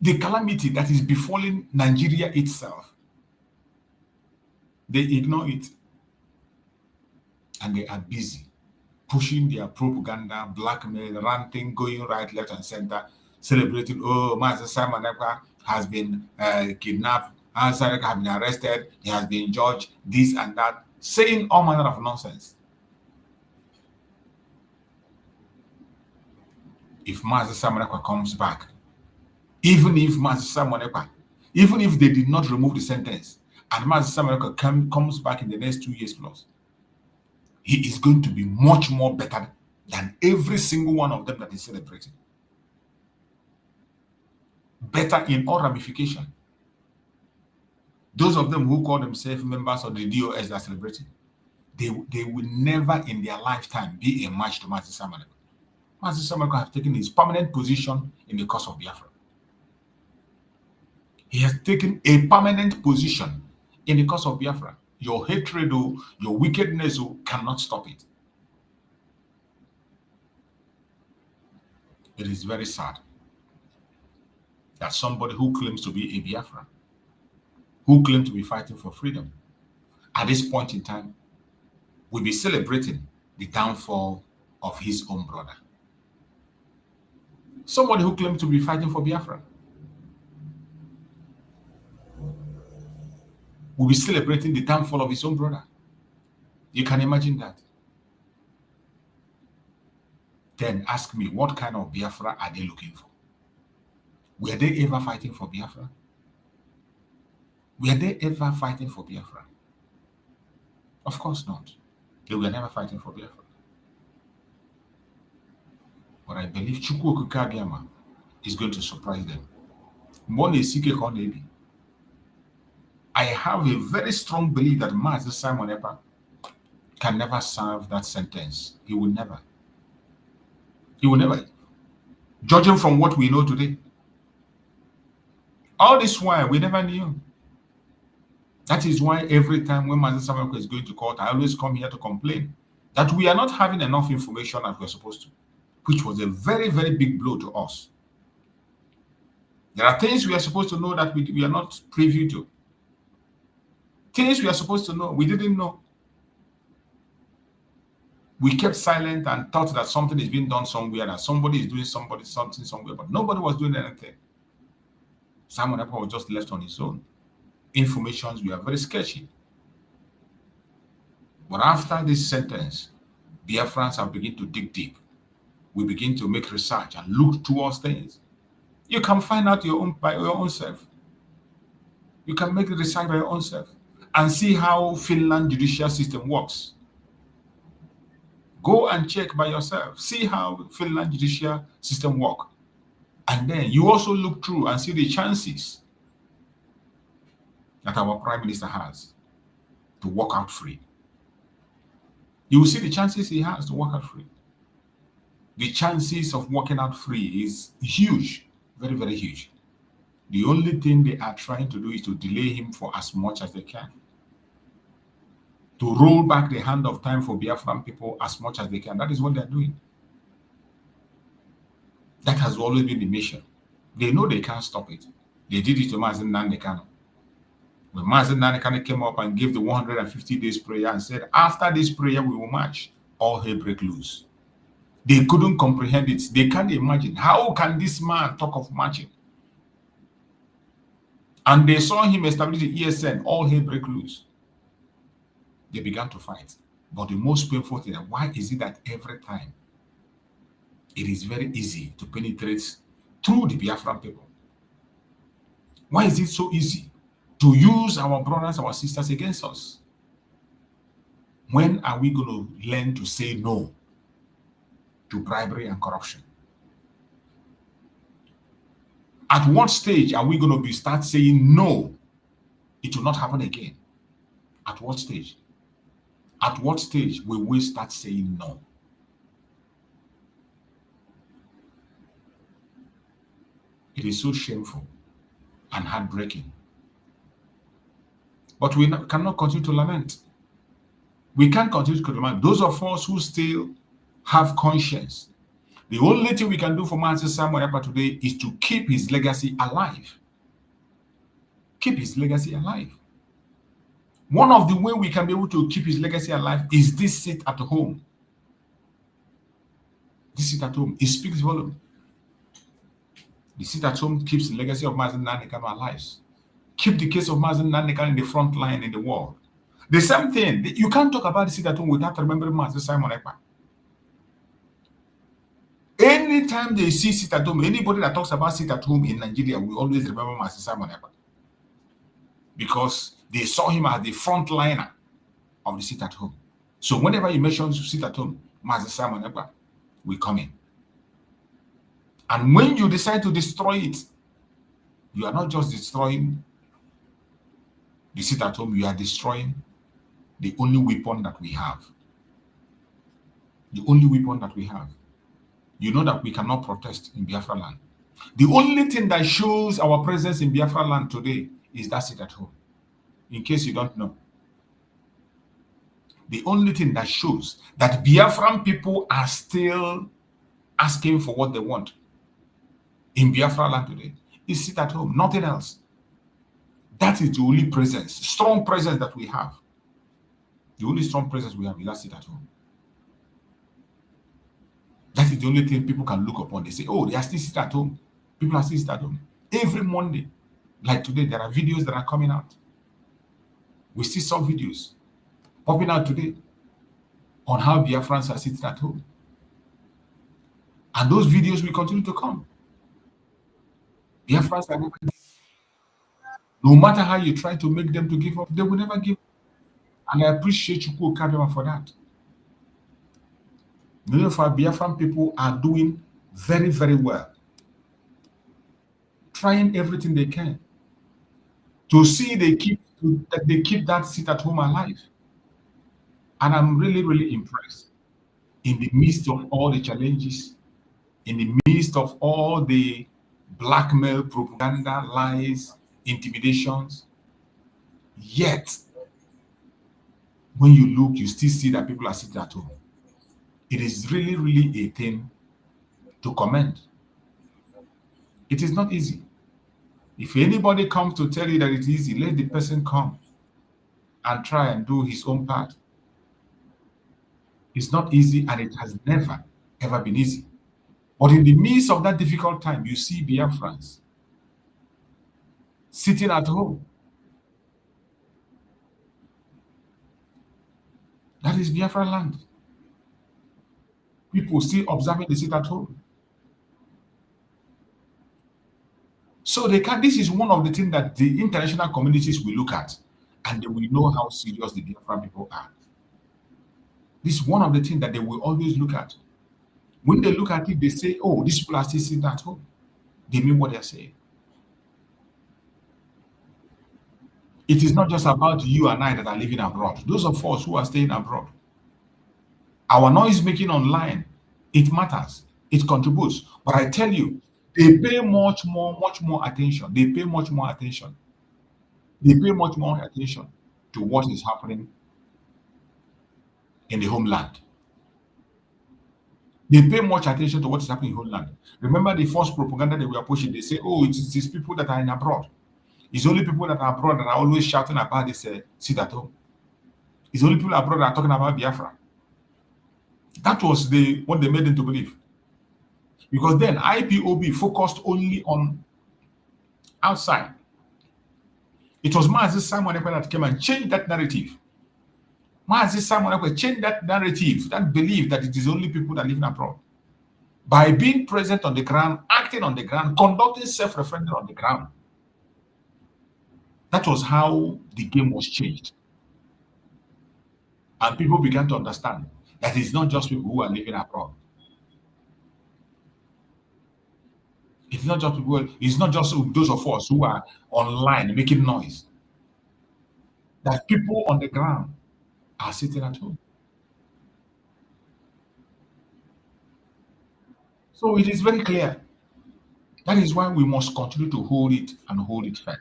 The calamity that is befalling Nigeria itself. They ignore it. And they are busy pushing their propaganda, blackmail, ranting, going right, left, and center, celebrating, oh, Master Simon Ekpa has been kidnapped, Master Ekpa has been arrested, he has been judged, this and that, saying all manner of nonsense. If Master Simon Ekpa comes back, even if Master Simon Ekpa, even if they did not remove the sentence, and Master Simon Ekpa comes back in the next 2 years plus, he is going to be much more better than every single one of them that is celebrating. Better in all ramification. Those of them who call themselves members of the DOS that are celebrating, they will never in their lifetime be a match to Mazi Simon Ekpa. Mazi Simon Ekpa has taken his permanent position in the cause of Biafra. He has taken a permanent position in the cause of Biafra. Your hatred, your wickedness cannot stop it. It is very sad that somebody who claims to be a Biafran, who claims to be fighting for freedom, at this point in time, will be celebrating the downfall of his own brother. Somebody who claims to be fighting for Biafra will be celebrating the downfall of his own brother. You can imagine that. Then ask me, what kind of Biafra are they looking for? Were they ever fighting for Biafra? Were they ever fighting for Biafra? Of course not. They were never fighting for Biafra. But I believe Chukwu Okike Abiama is going to surprise them. I have a very strong belief that Mazi Simon Ekpa can never serve that sentence. He will never. He will never. Judging from what we know today. All this while, we never knew. That is why every time when Mazi Simon Ekpa is going to court, I always come here to complain that we are not having enough information as we're supposed to, which was a very, very big blow to us. There are things we are supposed to know that we are not privy to. Things we are supposed to know, we didn't know. We kept silent and thought that something is being done somewhere, that somebody is doing something somewhere, but nobody was doing anything. Simon Ekpa was just left on his own. Informations were very sketchy. But after this sentence, Biafrans have begun to dig deep. We begin to make research and look towards things. You can find out by your own self. You can make the research by your own self and see how Finland judicial system works. Go and check by yourself. See how Finland judicial system works. And then you also look through and see the chances that our Prime Minister has to walk out free. You will see the chances he has to walk out free. The chances of walking out free is huge, very, very huge. The only thing they are trying to do is to delay him for as much as they can. To roll back the hand of time for Biafran people as much as they can. That is what they're doing. That has always been the mission. They know they can't stop it. They did it to Mazi Nnamdi Kanu. When Mazi Nnamdi Kanu came up and gave the 150 days prayer and said, after this prayer we will march, all hell break loose. They couldn't comprehend it. They can't imagine. How can this man talk of marching? And they saw him establish the ESN, all hell break loose. They began to fight. But the most painful thing, why is it that every time it is very easy to penetrate through the Biafran people? Why is it so easy to use our brothers, our sisters against us? When are we going to learn to say no to bribery and corruption? At what stage are we going to start saying no? It will not happen again. At what stage? At what stage will we start saying no? It is so shameful and heartbreaking. But we cannot continue to lament. We can't continue to lament. Those of us who still have conscience, the only thing we can do for Mazi Simon Ekpa today is to keep his legacy alive. Keep his legacy alive. One of the ways we can be able to keep his legacy alive is this seat at home. This seat at home, it speaks volume. The seat at home keeps the legacy of Mazi Nnamdi Kanu alive. Keep the case of Mazi Nnamdi Kanu in the front line in the world. The same thing, you can't talk about the seat at home without remembering Mazi Simon Ekpa. Anytime they see sit at home, anybody that talks about sit at home in Nigeria will always remember Mazi Simon Ekpa. Because they saw him as the frontliner of the sit at home. So whenever you mention sit at home, Mazi Simon Ekpa will come in. And when you decide to destroy it, you are not just destroying You sit at home, you are destroying the only weapon that we have. The only weapon that we have. You know that we cannot protest in Biafra land. The only thing that shows our presence in Biafra land today is that sit at home. In case you don't know. The only thing that shows that Biafran people are still asking for what they want in Biafra land today is sit at home, nothing else. That is the only presence, strong presence that we have. The only strong presence we have is that sit at home. That is the only thing people can look upon. They say, oh, they are still sitting at home. People are still sitting at home. Every Monday, like today, there are videos that are coming out. We still saw videos popping out today on how Biafrans are sitting at home. And those videos will continue to come. Biafrans are never, no matter how you try to make them to give up, they will never give up. And I appreciate Chukwu Kabema for that. Many of our Biafran people are doing very, very well. Trying everything they can to see they keep that sit at home alive. And I'm really, really impressed. In the midst of all the challenges, in the midst of all the blackmail, propaganda, lies, intimidations, yet when you look, you still see that people are sitting at home. It is really, really a thing to commend. It is not easy. If anybody comes to tell you that it's easy, let the person come and try and do his own part. It's not easy, and it has never, ever been easy. But in the midst of that difficult time, you see Biafrans sitting at home. That is Biafra land. People still observing the sit at home. So they can. This is one of the things that the international communities will look at, and they will know how serious the Biafran people are. This is one of the things that they will always look at. When they look at it, they say, oh, these people are still sitting at home. They mean what they're saying. It is not just about you and I that are living abroad. Those of us who are staying abroad. Our noise making online, it matters. It contributes. But I tell you, they pay much more attention. They pay much more attention. They pay much more attention to what is happening in the homeland. They pay much attention to what is happening in the homeland. Remember the first propaganda that we are pushing? They say, oh, it's these people that are in abroad. It's only people that are abroad that are always shouting about this sit at home. It's only people abroad that are talking about Biafra. That was what they made them to believe. Because then IPOB focused only on outside. It was Mazi Simon Ekpa that came and changed that narrative. Mazi Simon Ekpa changed that narrative, that belief that it is only people that live in abroad. By being present on the ground, acting on the ground, conducting self-referendum on the ground. That was how the game was changed. And people began to understand that it's not just people who are living abroad. It's not just people, it's not just those of us who are online making noise. That people on the ground are sitting at home. So it is very clear. That is why we must continue to hold it and hold it firm.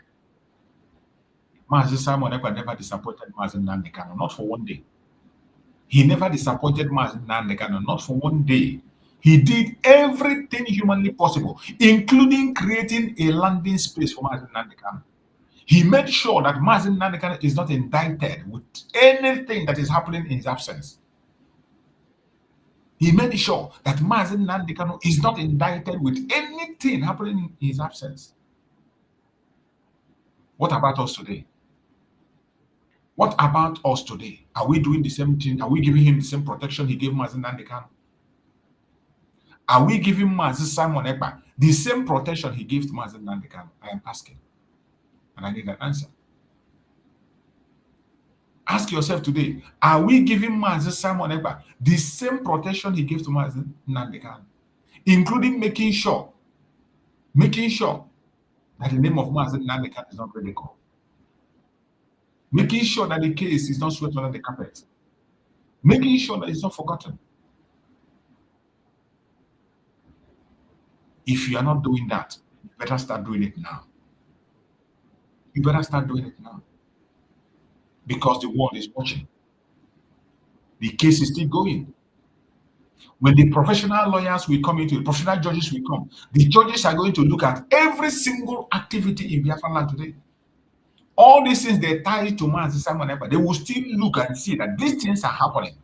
Mazi Simon Ekpa never disappointed Mazi Nnamdi Kanu, not for one day. He never disappointed Mazi Nnamdi Kanu, not for one day. He did everything humanly possible, including creating a landing space for Mazi Nnamdi Kanu. He made sure that Mazi Nnamdi Kanu is not indicted with anything that is happening in his absence. He made sure that Mazi Nnamdi Kanu is not indicted with anything happening in his absence. What about us today? What about us today? Are we doing the same thing? Are we giving him the same protection he gave Mazi Nnamdi Kanu? Are we giving Mazi Simon Ekpa the same protection he gave to Mazi Nnamdi Kanu? I am asking. And I need an answer. Ask yourself today, are we giving Mazi Simon Ekpa the same protection he gave to Mazi Nnamdi Kanu? Including making sure that the name of Mazi Nnamdi Kanu is not critical. making sure that the case is not swept under the carpet, making sure that it's not forgotten. If you are not doing that, you better start doing it now. You better start doing it now. Because the world is watching. The case is still going. When the professional lawyers will come into it, professional judges will come, the judges are going to look at every single activity in Biafran land today. All these things they tie to man, Simon Ekpa, they will still look and see that these things are happening.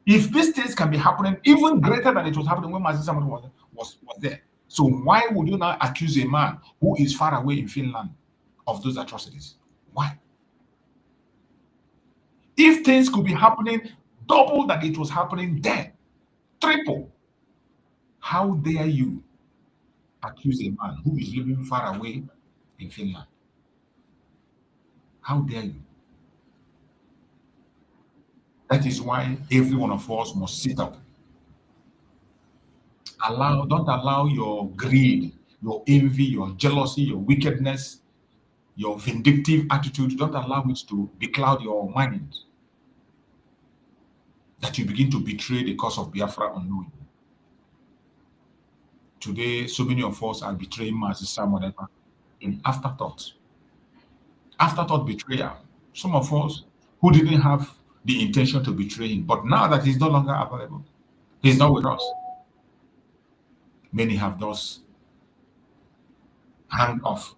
If these things can be happening even greater than it was happening when Mazi Simon was there, so why would you now accuse a man who is far away in Finland of those atrocities? Why? If things could be happening double that it was happening then, triple, how dare you accuse a man who is living far away in Finland? How dare you? That is why every one of us must sit up. Don't allow your greed, your envy, your jealousy, your wickedness, your vindictive attitude, don't allow it to becloud your mind. That you begin to betray the cause of Biafra unknowingly. Today, so many of us are betraying Master Simon Ekpa in afterthought. Afterthought betrayal. Some of us who didn't have the intention to betray him, but now that he's no longer available, he's not with us. Many have just hung off.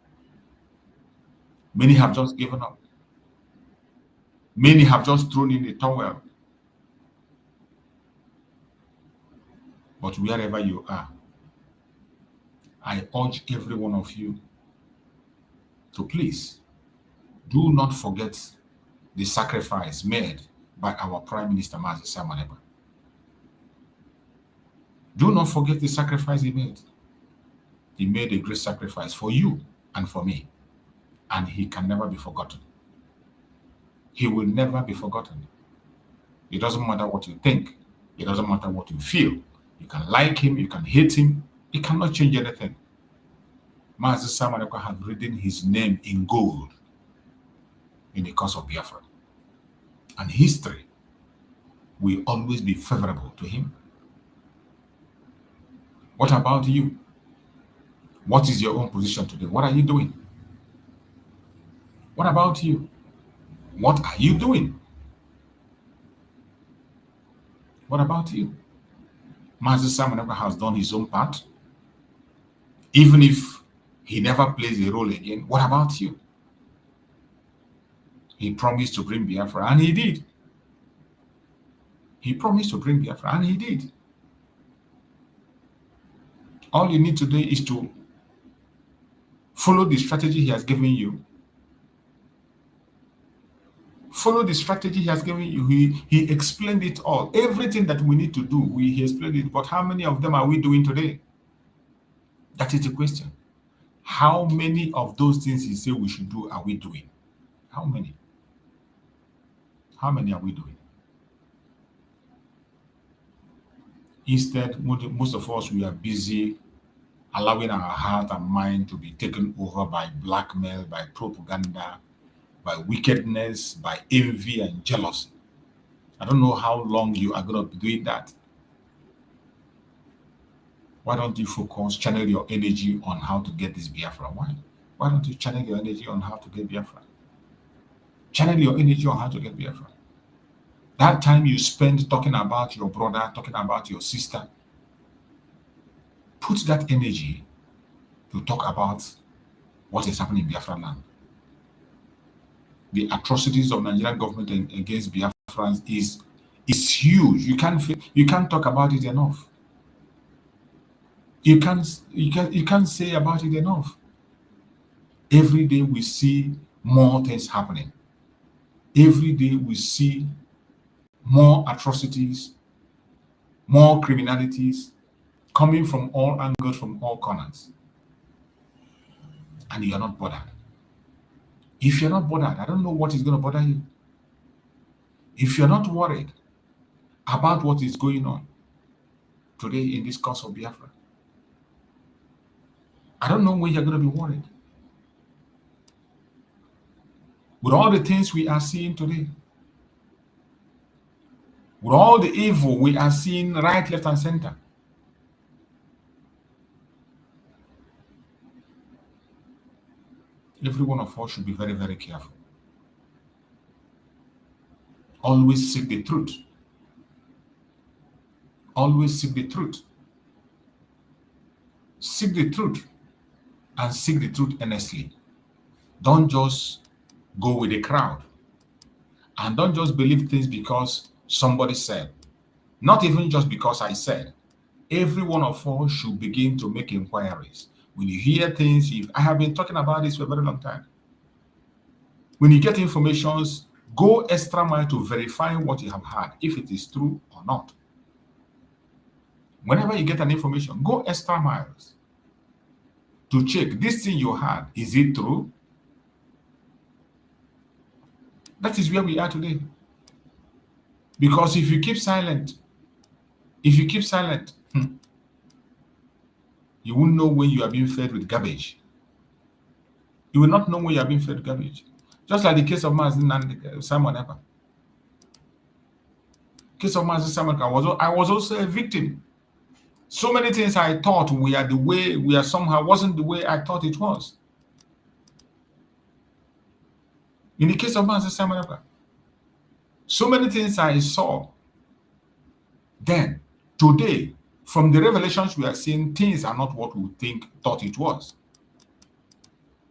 Many have just given up. Many have just thrown in the towel. But wherever you are, I urge every one of you to please do not forget the sacrifice made by our Prime Minister, Mazi Simon Ekpa. Do not forget the sacrifice he made. He made a great sacrifice for you and for me, and he can never be forgotten. He will never be forgotten. It doesn't matter what you think. It doesn't matter what you feel. You can like him, you can hate him. It cannot change anything. Mazi Simon Ekpa has written his name in gold in the cause of Biafra. And history will always be favorable to him. What about you? What is your own position today? What are you doing? What about you? What are you doing? What about you? Mazi Simon Ekpa has done his own part. Even if he never plays a role again, what about you? He promised to bring Biafra, and he did. He promised to bring Biafra, and he did. All you need to do is to follow the strategy he has given you. Follow the strategy he has given you. He explained it all. Everything that we need to do, he explained it. But how many of them are we doing today? That is the question. How many of those things he said we should do are we doing? How many? How many are we doing? Instead, most of us, we are busy allowing our heart and mind to be taken over by blackmail, by propaganda, by wickedness, by envy and jealousy. I don't know how long you are going to be doing that. Why don't you focus, channel your energy on how to get this Biafra? Why don't you channel your energy on how to get Biafra? Channel your energy on how to get Biafra. That time you spend talking about your brother, talking about your sister, put that energy to talk about what is happening in Biafra land. The atrocities of Nigerian government against Biafrans is huge. You can't talk about it enough. You can't say about it enough. Every day we see more things happening. Every day we see more atrocities, more criminalities coming from all angles, from all corners. And you're not bothered. If you're not bothered, I don't know what is going to bother you. If you're not worried about what is going on today in this cause of Biafra, I don't know when you're going to be worried. With all the things we are seeing today, with all the evil we are seeing right, left, and center, every one of us should be very, very careful. Always seek the truth. Always seek the truth. Seek the truth and seek the truth earnestly. Don't just go with the crowd. And don't just believe things because somebody said. Not even just because I said. Every one of us should begin to make inquiries. When you hear things, I have been talking about this for a very long time. When you get information, go extra mile to verify what you have heard, if it is true or not. Whenever you get an information, go extra miles to check this thing you heard. Is it true? That is where we are today. Because if you keep silent, you won't know when you are being fed with garbage. You will not know when you are being fed with garbage. Just like the case of Simon Ekpa. Case of Simon Ekpa, I was also a victim. So many things I thought we are somehow wasn't the way I thought it was. In the case of Simon Ekpa, so many things I saw then, today, from the revelations we are seeing, things are not what we thought it was.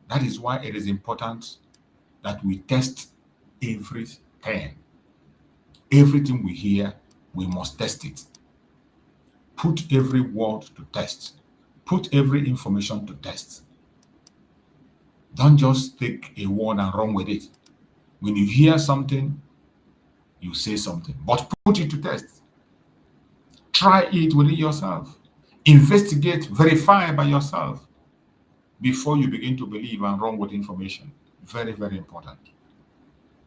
That is why it is important that we test everything. Everything we hear, we must test it. Put every word to test. Put every information to test. Don't just take a word and run with it. When you hear something, you say something, but put it to test. Try it within yourself. Investigate, verify by yourself before you begin to believe and run with information. Very, very important.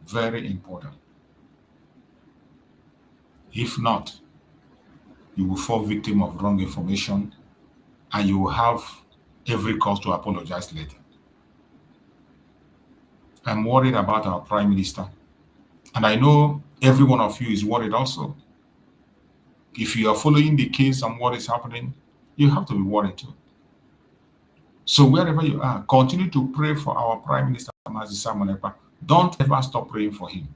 Very important. If not, you will fall victim of wrong information and you will have every cause to apologize later. I'm worried about our Prime Minister. And I know every one of you is worried also. If you are following the case and what is happening, you have to be worried too. So wherever you are, continue to pray for our Prime Minister, Simon Ekpa. Don't ever stop praying for him.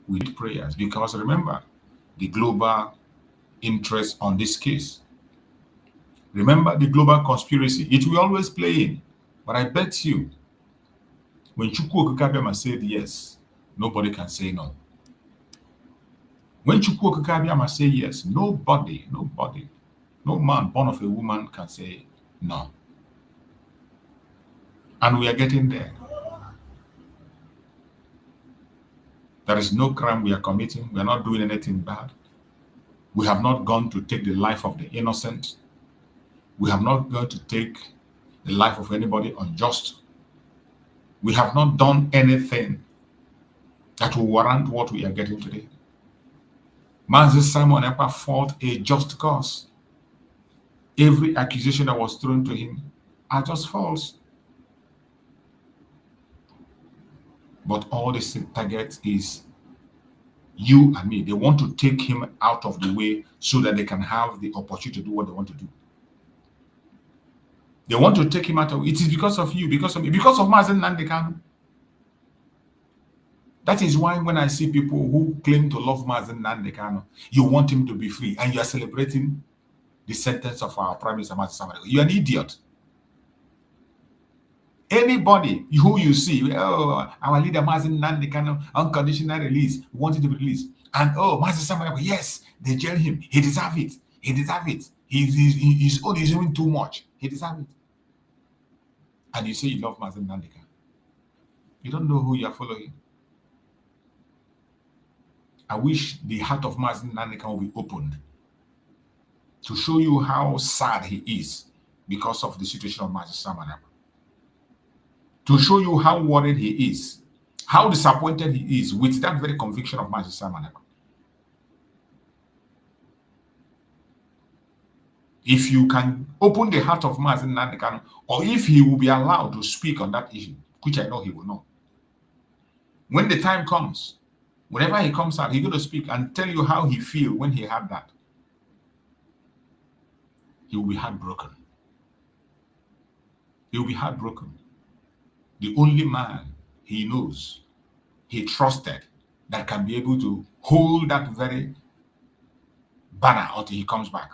We need prayers because remember the global interest on this case. Remember the global conspiracy. It will always play in. But I bet you, when Chukwu Okikabiyama said yes, nobody can say no. When Chukwu Okikabiyama say yes, nobody, no man born of a woman can say no. And we are getting there. There is no crime we are committing. We are not doing anything bad. We have not gone to take the life of the innocent. We have not gone to take the life of anybody unjust. We have not done anything that will warrant what we are getting today. Simon Ekpa fought a just cause. Every accusation that was thrown to him are just false. But all this target is you and me. They want to take him out of the way so that they can have the opportunity to do what they want to do. They want to take him out of it. Is because of you, because of me, because of Mazen Nandekano. That is why when I see people who claim to love Mazen Nandekano, you want him to be free, and you are celebrating the sentence of our Prime Minister Mazen Samari. You're an idiot. Anybody who you see, oh, our leader Mazen Nandekano, unconditional release, wanted to be released, and oh, Mazen Samari, yes, they jail him. He deserves it. He deserves it. He's doing too much. He deserves it. And you say you love Mazen Nandekano. You don't know who you are following. I wish the heart of Mazen Nandekano will be opened to show you how sad he is because of the situation of Mazen Samari. To show you how worried he is, how disappointed he is with that very conviction of Mazen Samari. If you can open the heart of Mazen Nandekano, or if he will be allowed to speak on that issue, which I know he will not, When the time comes, whenever he comes out, he's going to speak and tell you how he feels when he had that. He will be heartbroken. He will be heartbroken. The only man he knows, he trusted, that can be able to hold that very banner until he comes back.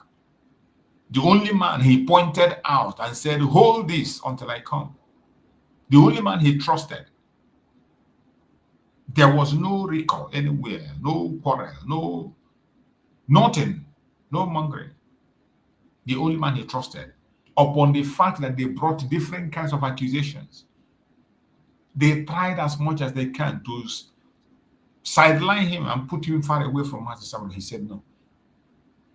The only man he pointed out and said, hold this until I come. The only man he trusted. There was no recall anywhere, no quarrel, no nothing, no mongering. The only man he trusted, upon the fact that they brought different kinds of accusations. They tried as much as they can to sideline him and put him far away from Master Simon. He said no.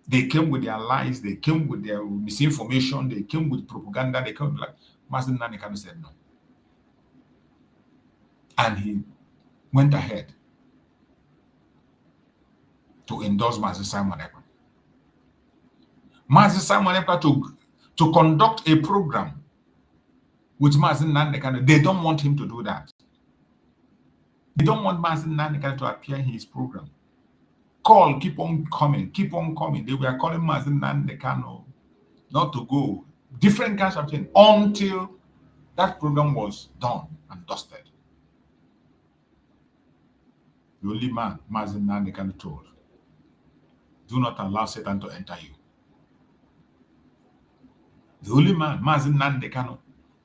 They came with their lies, they came with their misinformation, they came with propaganda, they came with like Master Nandekano said no. And he went ahead to endorse Master Simon Ekpa. Master Simon Ekpa to conduct a program with Master Nandekano. They don't want him to do that. They don't want Master Nandekano to appear in his program. Call, keep on coming, keep on coming. They were calling Master Nandekano not to go. Different kinds of things until that program was done and dusted. The only man Master Nandekano told, do not allow Satan to enter you. The only man Master Nandekano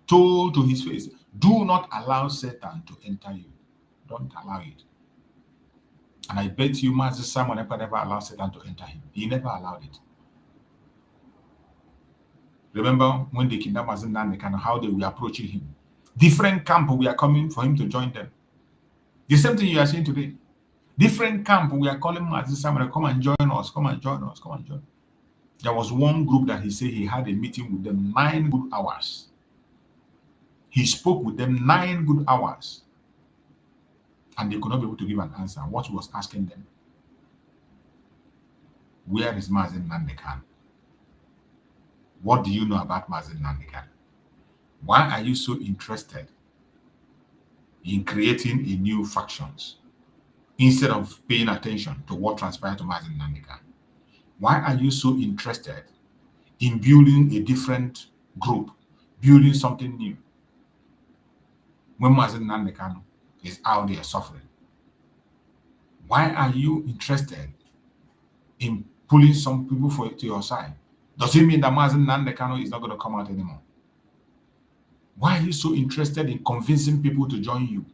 told to his face, do not allow Satan to enter you. Don't allow it. And I bet you Master Simon Ekpa never allowed Satan to enter him. He never allowed it. Remember when they kidnapped Master Nandekano, how they were approaching him. Different camp we are coming for him to join them. The same thing you are seeing today. Different camp we are calling Master Simon, come and join us, come and join us, come and join. There was one group that he said he had a meeting with them 9 good hours. He spoke with them 9 good hours. And they could not be able to give an answer. What he was asking them? Where is Mazen Nandekano? What do you know about Mazen Nandekano? Why are you so interested in creating a new factions instead of paying attention to what transpired to Mazen Nandekano? Why are you so interested in building a different group, building something new, when Mazen Nandekano is out there suffering? Why are you interested in pulling some people to your side? Does it mean that Mazen Nandekano is not going to come out anymore? Why are you so interested in convincing people to join you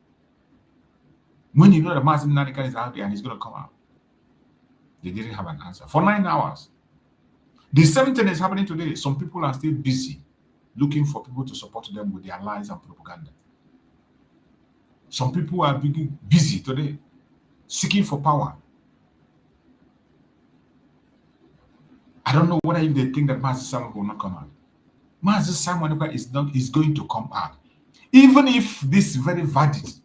when you know that Mazen Nandekano is out there and he's going to come out? They didn't have an answer for 9 hours. The same thing is happening today. Some people are still busy looking for people to support them with their lies and propaganda. Some people are busy today seeking for power. I don't know whether if they think that Master Simon will not come out. Master Simon is going to come out. Even if this very verdict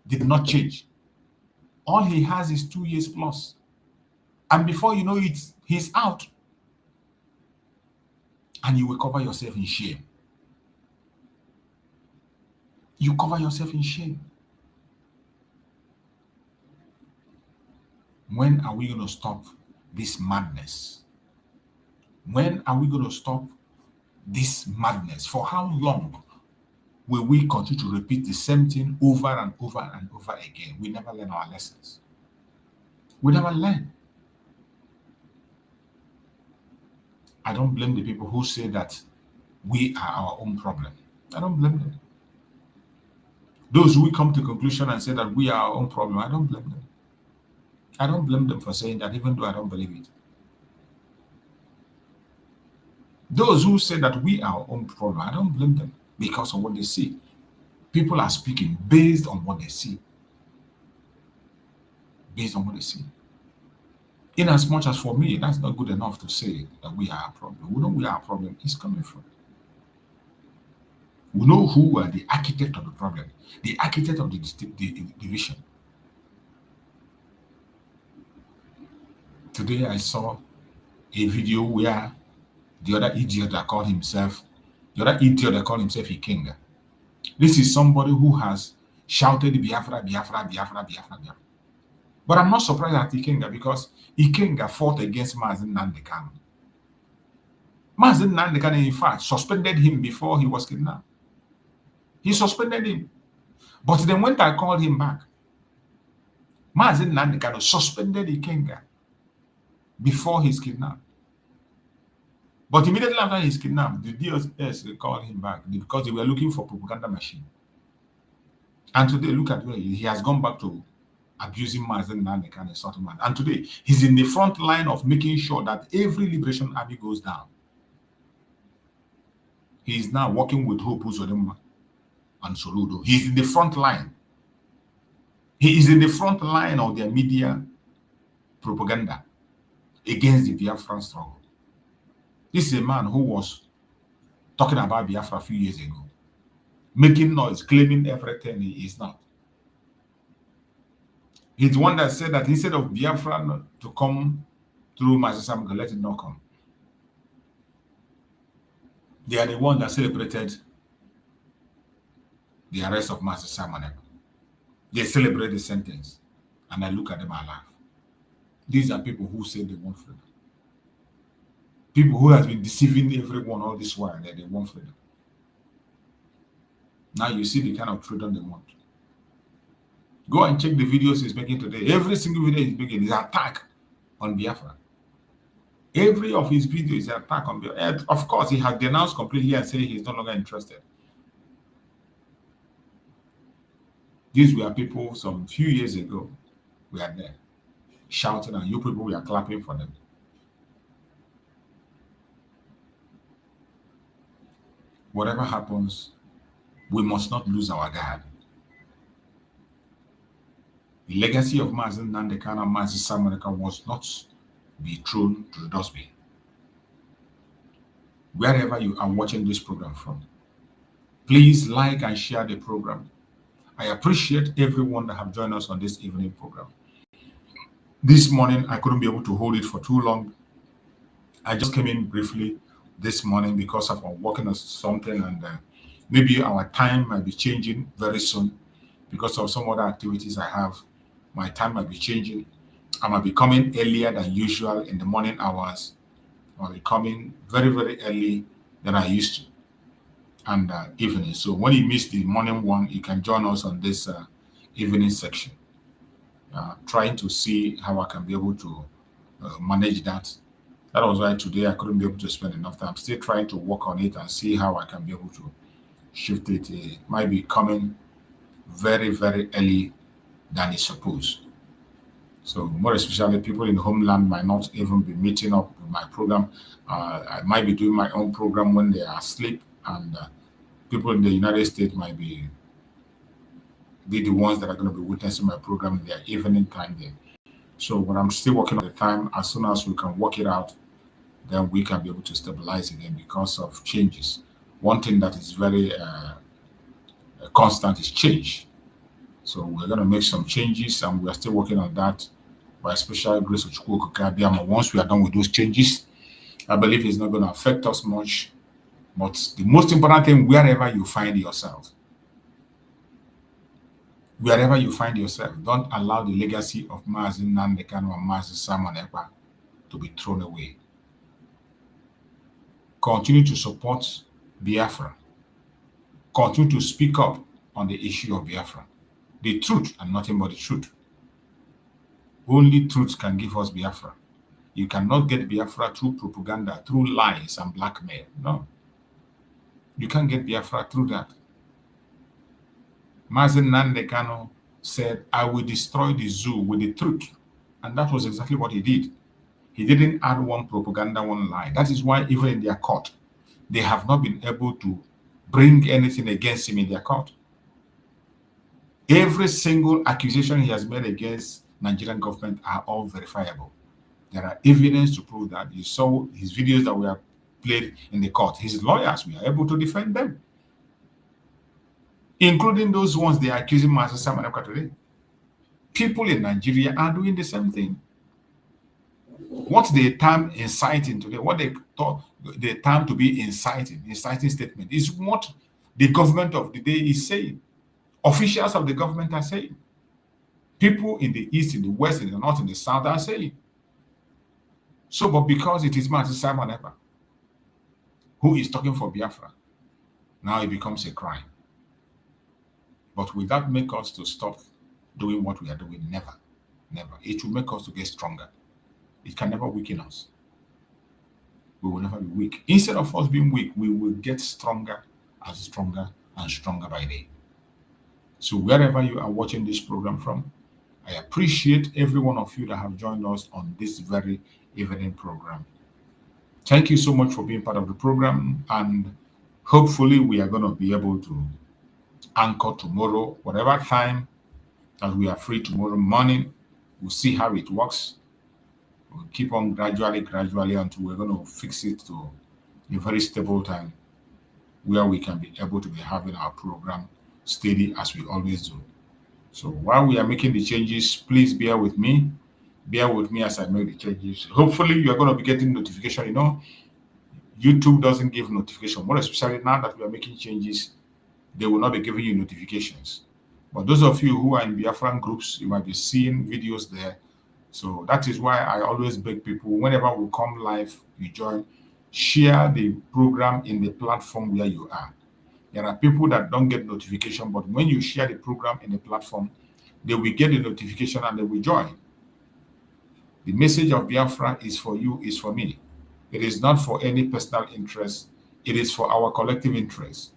did not change, all he has is 2 years plus. And before you know it, he's out. And you will cover yourself in shame. You cover yourself in shame. When are we going to stop this madness? When are we going to stop this madness? For how long will we continue to repeat the same thing over and over and over again? We never learn our lessons. We never learn. I don't blame the people who say that we are our own problem. I don't blame them. Those who come to conclusion and say that we are our own problem, I don't blame them. I don't blame them for saying that, even though I don't believe it. Those who say that we are our own problem, I don't blame them because of what they see. People are speaking based on what they see. Based on what they see. In as much as for me, that's not good enough to say that we are a problem. We know where our problem is coming from. We know who are the architect of the problem, the architect of the division. Today I saw a video where the other idiot that called himself a king. This is somebody who has shouted Biafra, Biafra, Biafra, Biafra, Biafra. But I'm not surprised at Ikenga because Ikenga fought against Mazen Nnamdi Kanu. Mazen Nnamdi Kanu, in fact, suspended him before he was kidnapped. He suspended him. But then when I called him back, Mazen Nnamdi Kanu suspended Ikenga before his kidnapped. But immediately after his kidnapped, the DSS called him back because they were looking for propaganda machine. And today, look at where he has gone back to abusing Mazen Nnamdi Kanu, sort of man. And today, he's in the front line of making sure that every liberation army goes down. He is now working with Hope Uzodinma and Soludo. He's in the front line. He is in the front line of their media propaganda against the Biafran struggle. This is a man who was talking about Biafra a few years ago, making noise, claiming everything he is not. He's the one that said that instead of Biafra to come through Masisam, let it not come. They are the one that celebrated the arrest of Master Simon Ekpa. They celebrate the sentence, and I look at them and laugh. These are people who say they want freedom. People who have been deceiving everyone all this while that they want freedom. Now you see the kind of freedom they want. Go and check the videos he's making today. Every single video he's making is an attack on Biafra. Every of his videos is an attack on Biafra. And of course, he has denounced completely and said he's no longer interested. These were people some few years ago we are there shouting, and you people we are clapping for them. Whatever happens, we must not lose our guard. The legacy of Mazen Nnamdi Kanu and Mazi Simon Ekpa was not be thrown to the dustbin. Wherever you are watching this program from, please like and share the program. I appreciate everyone that have joined us on this evening program. This morning, I couldn't be able to hold it for too long. I just came in briefly this morning because of working on something, and maybe our time might be changing very soon because of some other activities I have. My time might be changing. I might be coming earlier than usual in the morning hours. I might be coming very, very early than I used to, and evening. So when you miss the morning one, you can join us on this evening section. Trying to see how I can be able to manage that. That was why today I couldn't be able to spend enough time. I'm still trying to work on it and see how I can be able to shift it. It might be coming very, very early than it's supposed. So more especially people in the homeland might not even be meeting up with my program. I might be doing my own program when they are asleep, and people in the United States might be the ones that are going to be witnessing my program in their evening time there. So when I'm still working on the time, as soon as we can work it out, then we can be able to stabilize again because of changes. One thing that is very constant is change. So we're going to make some changes, and we are still working on that by special grace of Chukwu. Once we are done with those changes, I believe it's not going to affect us much. But the most important thing, wherever you find yourself, don't allow the legacy of Mazen Nnamdi Kanu and Mazi Simon Ekpa to be thrown away. Continue to support Biafra. Continue to speak up on the issue of Biafra. The truth and nothing but the truth. Only truth can give us Biafra. You cannot get Biafra through propaganda, through lies and blackmail. No. You can't get Biafra through that. Mazen Nnamdi Kanu said, I will destroy the zoo with the truth. And that was exactly what he did. He didn't add one propaganda, one lie. That is why even in their court, they have not been able to bring anything against him in their court. Every single accusation he has made against Nigerian government are all verifiable. There are evidence to prove that. You saw his videos that were played in the court. His lawyers were able to defend them, including those ones they are accusing Master Simon Ekpa today. People in Nigeria are doing the same thing. What they term inciting today, what they thought they term to be inciting statement, is what the government of the day is saying. Officials of the government are saying. People in the east, in the west, in the north, in the south are saying. So, but because it is Master Simon Ekpa who is talking for Biafra, now it becomes a crime. But will that make us to stop doing what we are doing? Never. Never. It will make us to get stronger. It can never weaken us. We will never be weak. Instead of us being weak, we will get stronger and stronger and stronger by day. So wherever you are watching this program from, I appreciate every one of you that have joined us on this very evening program. Thank you so much for being part of the program, and hopefully we are going to be able to anchor tomorrow, whatever time that we are free tomorrow morning. We'll see how it works. We'll keep on gradually until we're going to fix it to a very stable time where we can be able to be having our program steady as we always do. So while we are making the changes, please bear with me. Bear with me as I make the changes. Hopefully you're going to be getting notification. You know, YouTube doesn't give notification, more especially now that we are making changes. They will not be giving you notifications. But those of you who are in Biafran groups, you might be seeing videos there. So that is why I always beg people, whenever we come live, you join, share the program in the platform where you are. There are people that don't get notification, but when you share the program in the platform, they will get the notification and they will join. The message of Biafra is for you, is for me. It is not for any personal interest. It is for our collective interest.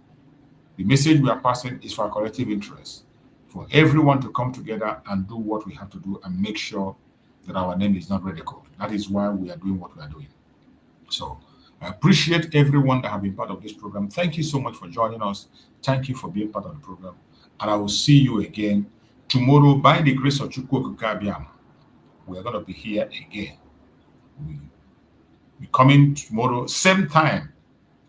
The message we are passing is for our collective interest, for everyone to come together and do what we have to do and make sure that our name is not ridiculed. That is why we are doing what we are doing. So I appreciate everyone that have been part of this program. Thank you so much for joining us. Thank you for being part of the program. And I will see you again tomorrow by the grace of Chukwu Okike. We are going to be here again. We're coming tomorrow, same time.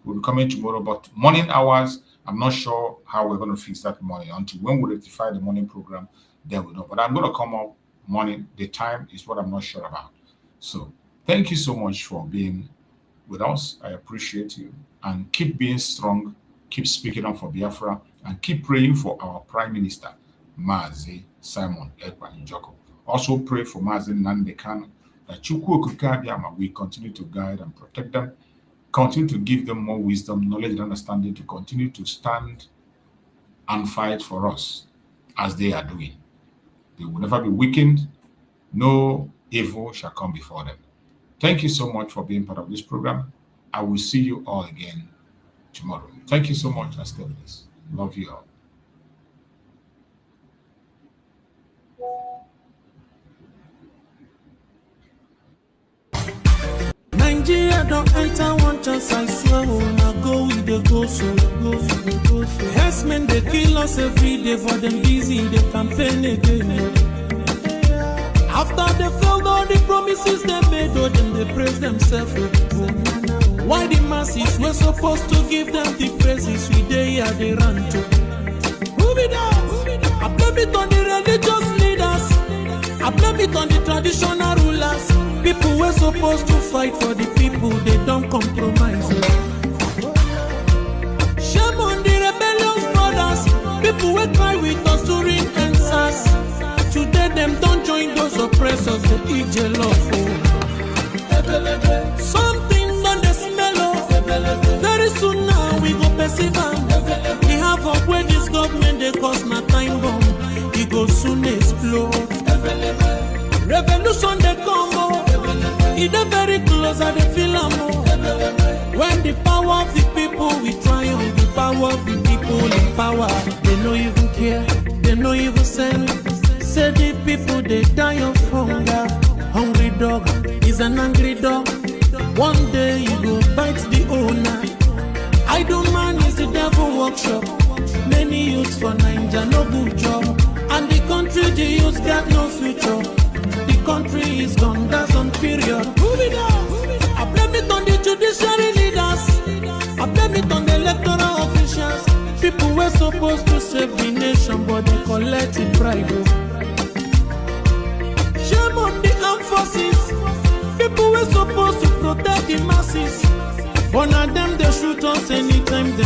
We'll be coming tomorrow, but morning hours, I'm not sure how we're going to fix that morning. Until when we rectify the morning program, then we know. But I'm going to come up morning. The time is what I'm not sure about. So thank you so much for being with us. I appreciate you. And keep being strong. Keep speaking up for Biafra. And keep praying for our Prime Minister, Mazi Simon Ekpa Njoko. Also pray for Mazi Nnamdi Kanu, that Chukwu Okike will continue to guide and protect them. Continue to give them more wisdom, knowledge, and understanding to continue to stand and fight for us as they are doing. They will never be weakened. No evil shall come before them. Thank you so much for being part of this program. I will see you all again tomorrow. Thank you so much, and stay blessed. Love you all. Nigeria don't enter one chance, I swear. Now go with the go so. Herdsmen they kill us every day, for them busy they campaign again. After they failed all the promises they made, oh, then they praise themselves. Why the masses were supposed to give them the praises we they are they run to? Who be that? I blame it on the religious leaders. I blame it on the traditional rulers. People were supposed to fight for the people, they don't compromise. Shame on the rebellious brothers. People will cry with us during answers. Today them don't join those oppressors, they eat jollof. Something on the smell of. Very soon now we go perceive. We have up where this government they cause my time bomb. It go soon explode. Revolution they come. It's very close at the film. When the power of the people we triumph, the power of the people in power. They no even care, they no even send. Say the people they die of hunger. Hungry dog is an angry dog. One day you go bite the owner. Idle man is the devil workshop. Many youths for Nigeria no good job. And the country the youths got no future. The country is gone, that's on period. I blame it on the judiciary leaders. I blame it on the electoral officials. People were supposed to save the nation, but they collected bribe. Shame on the armed forces. People were supposed to protect the masses. But now them they shoot us anytime they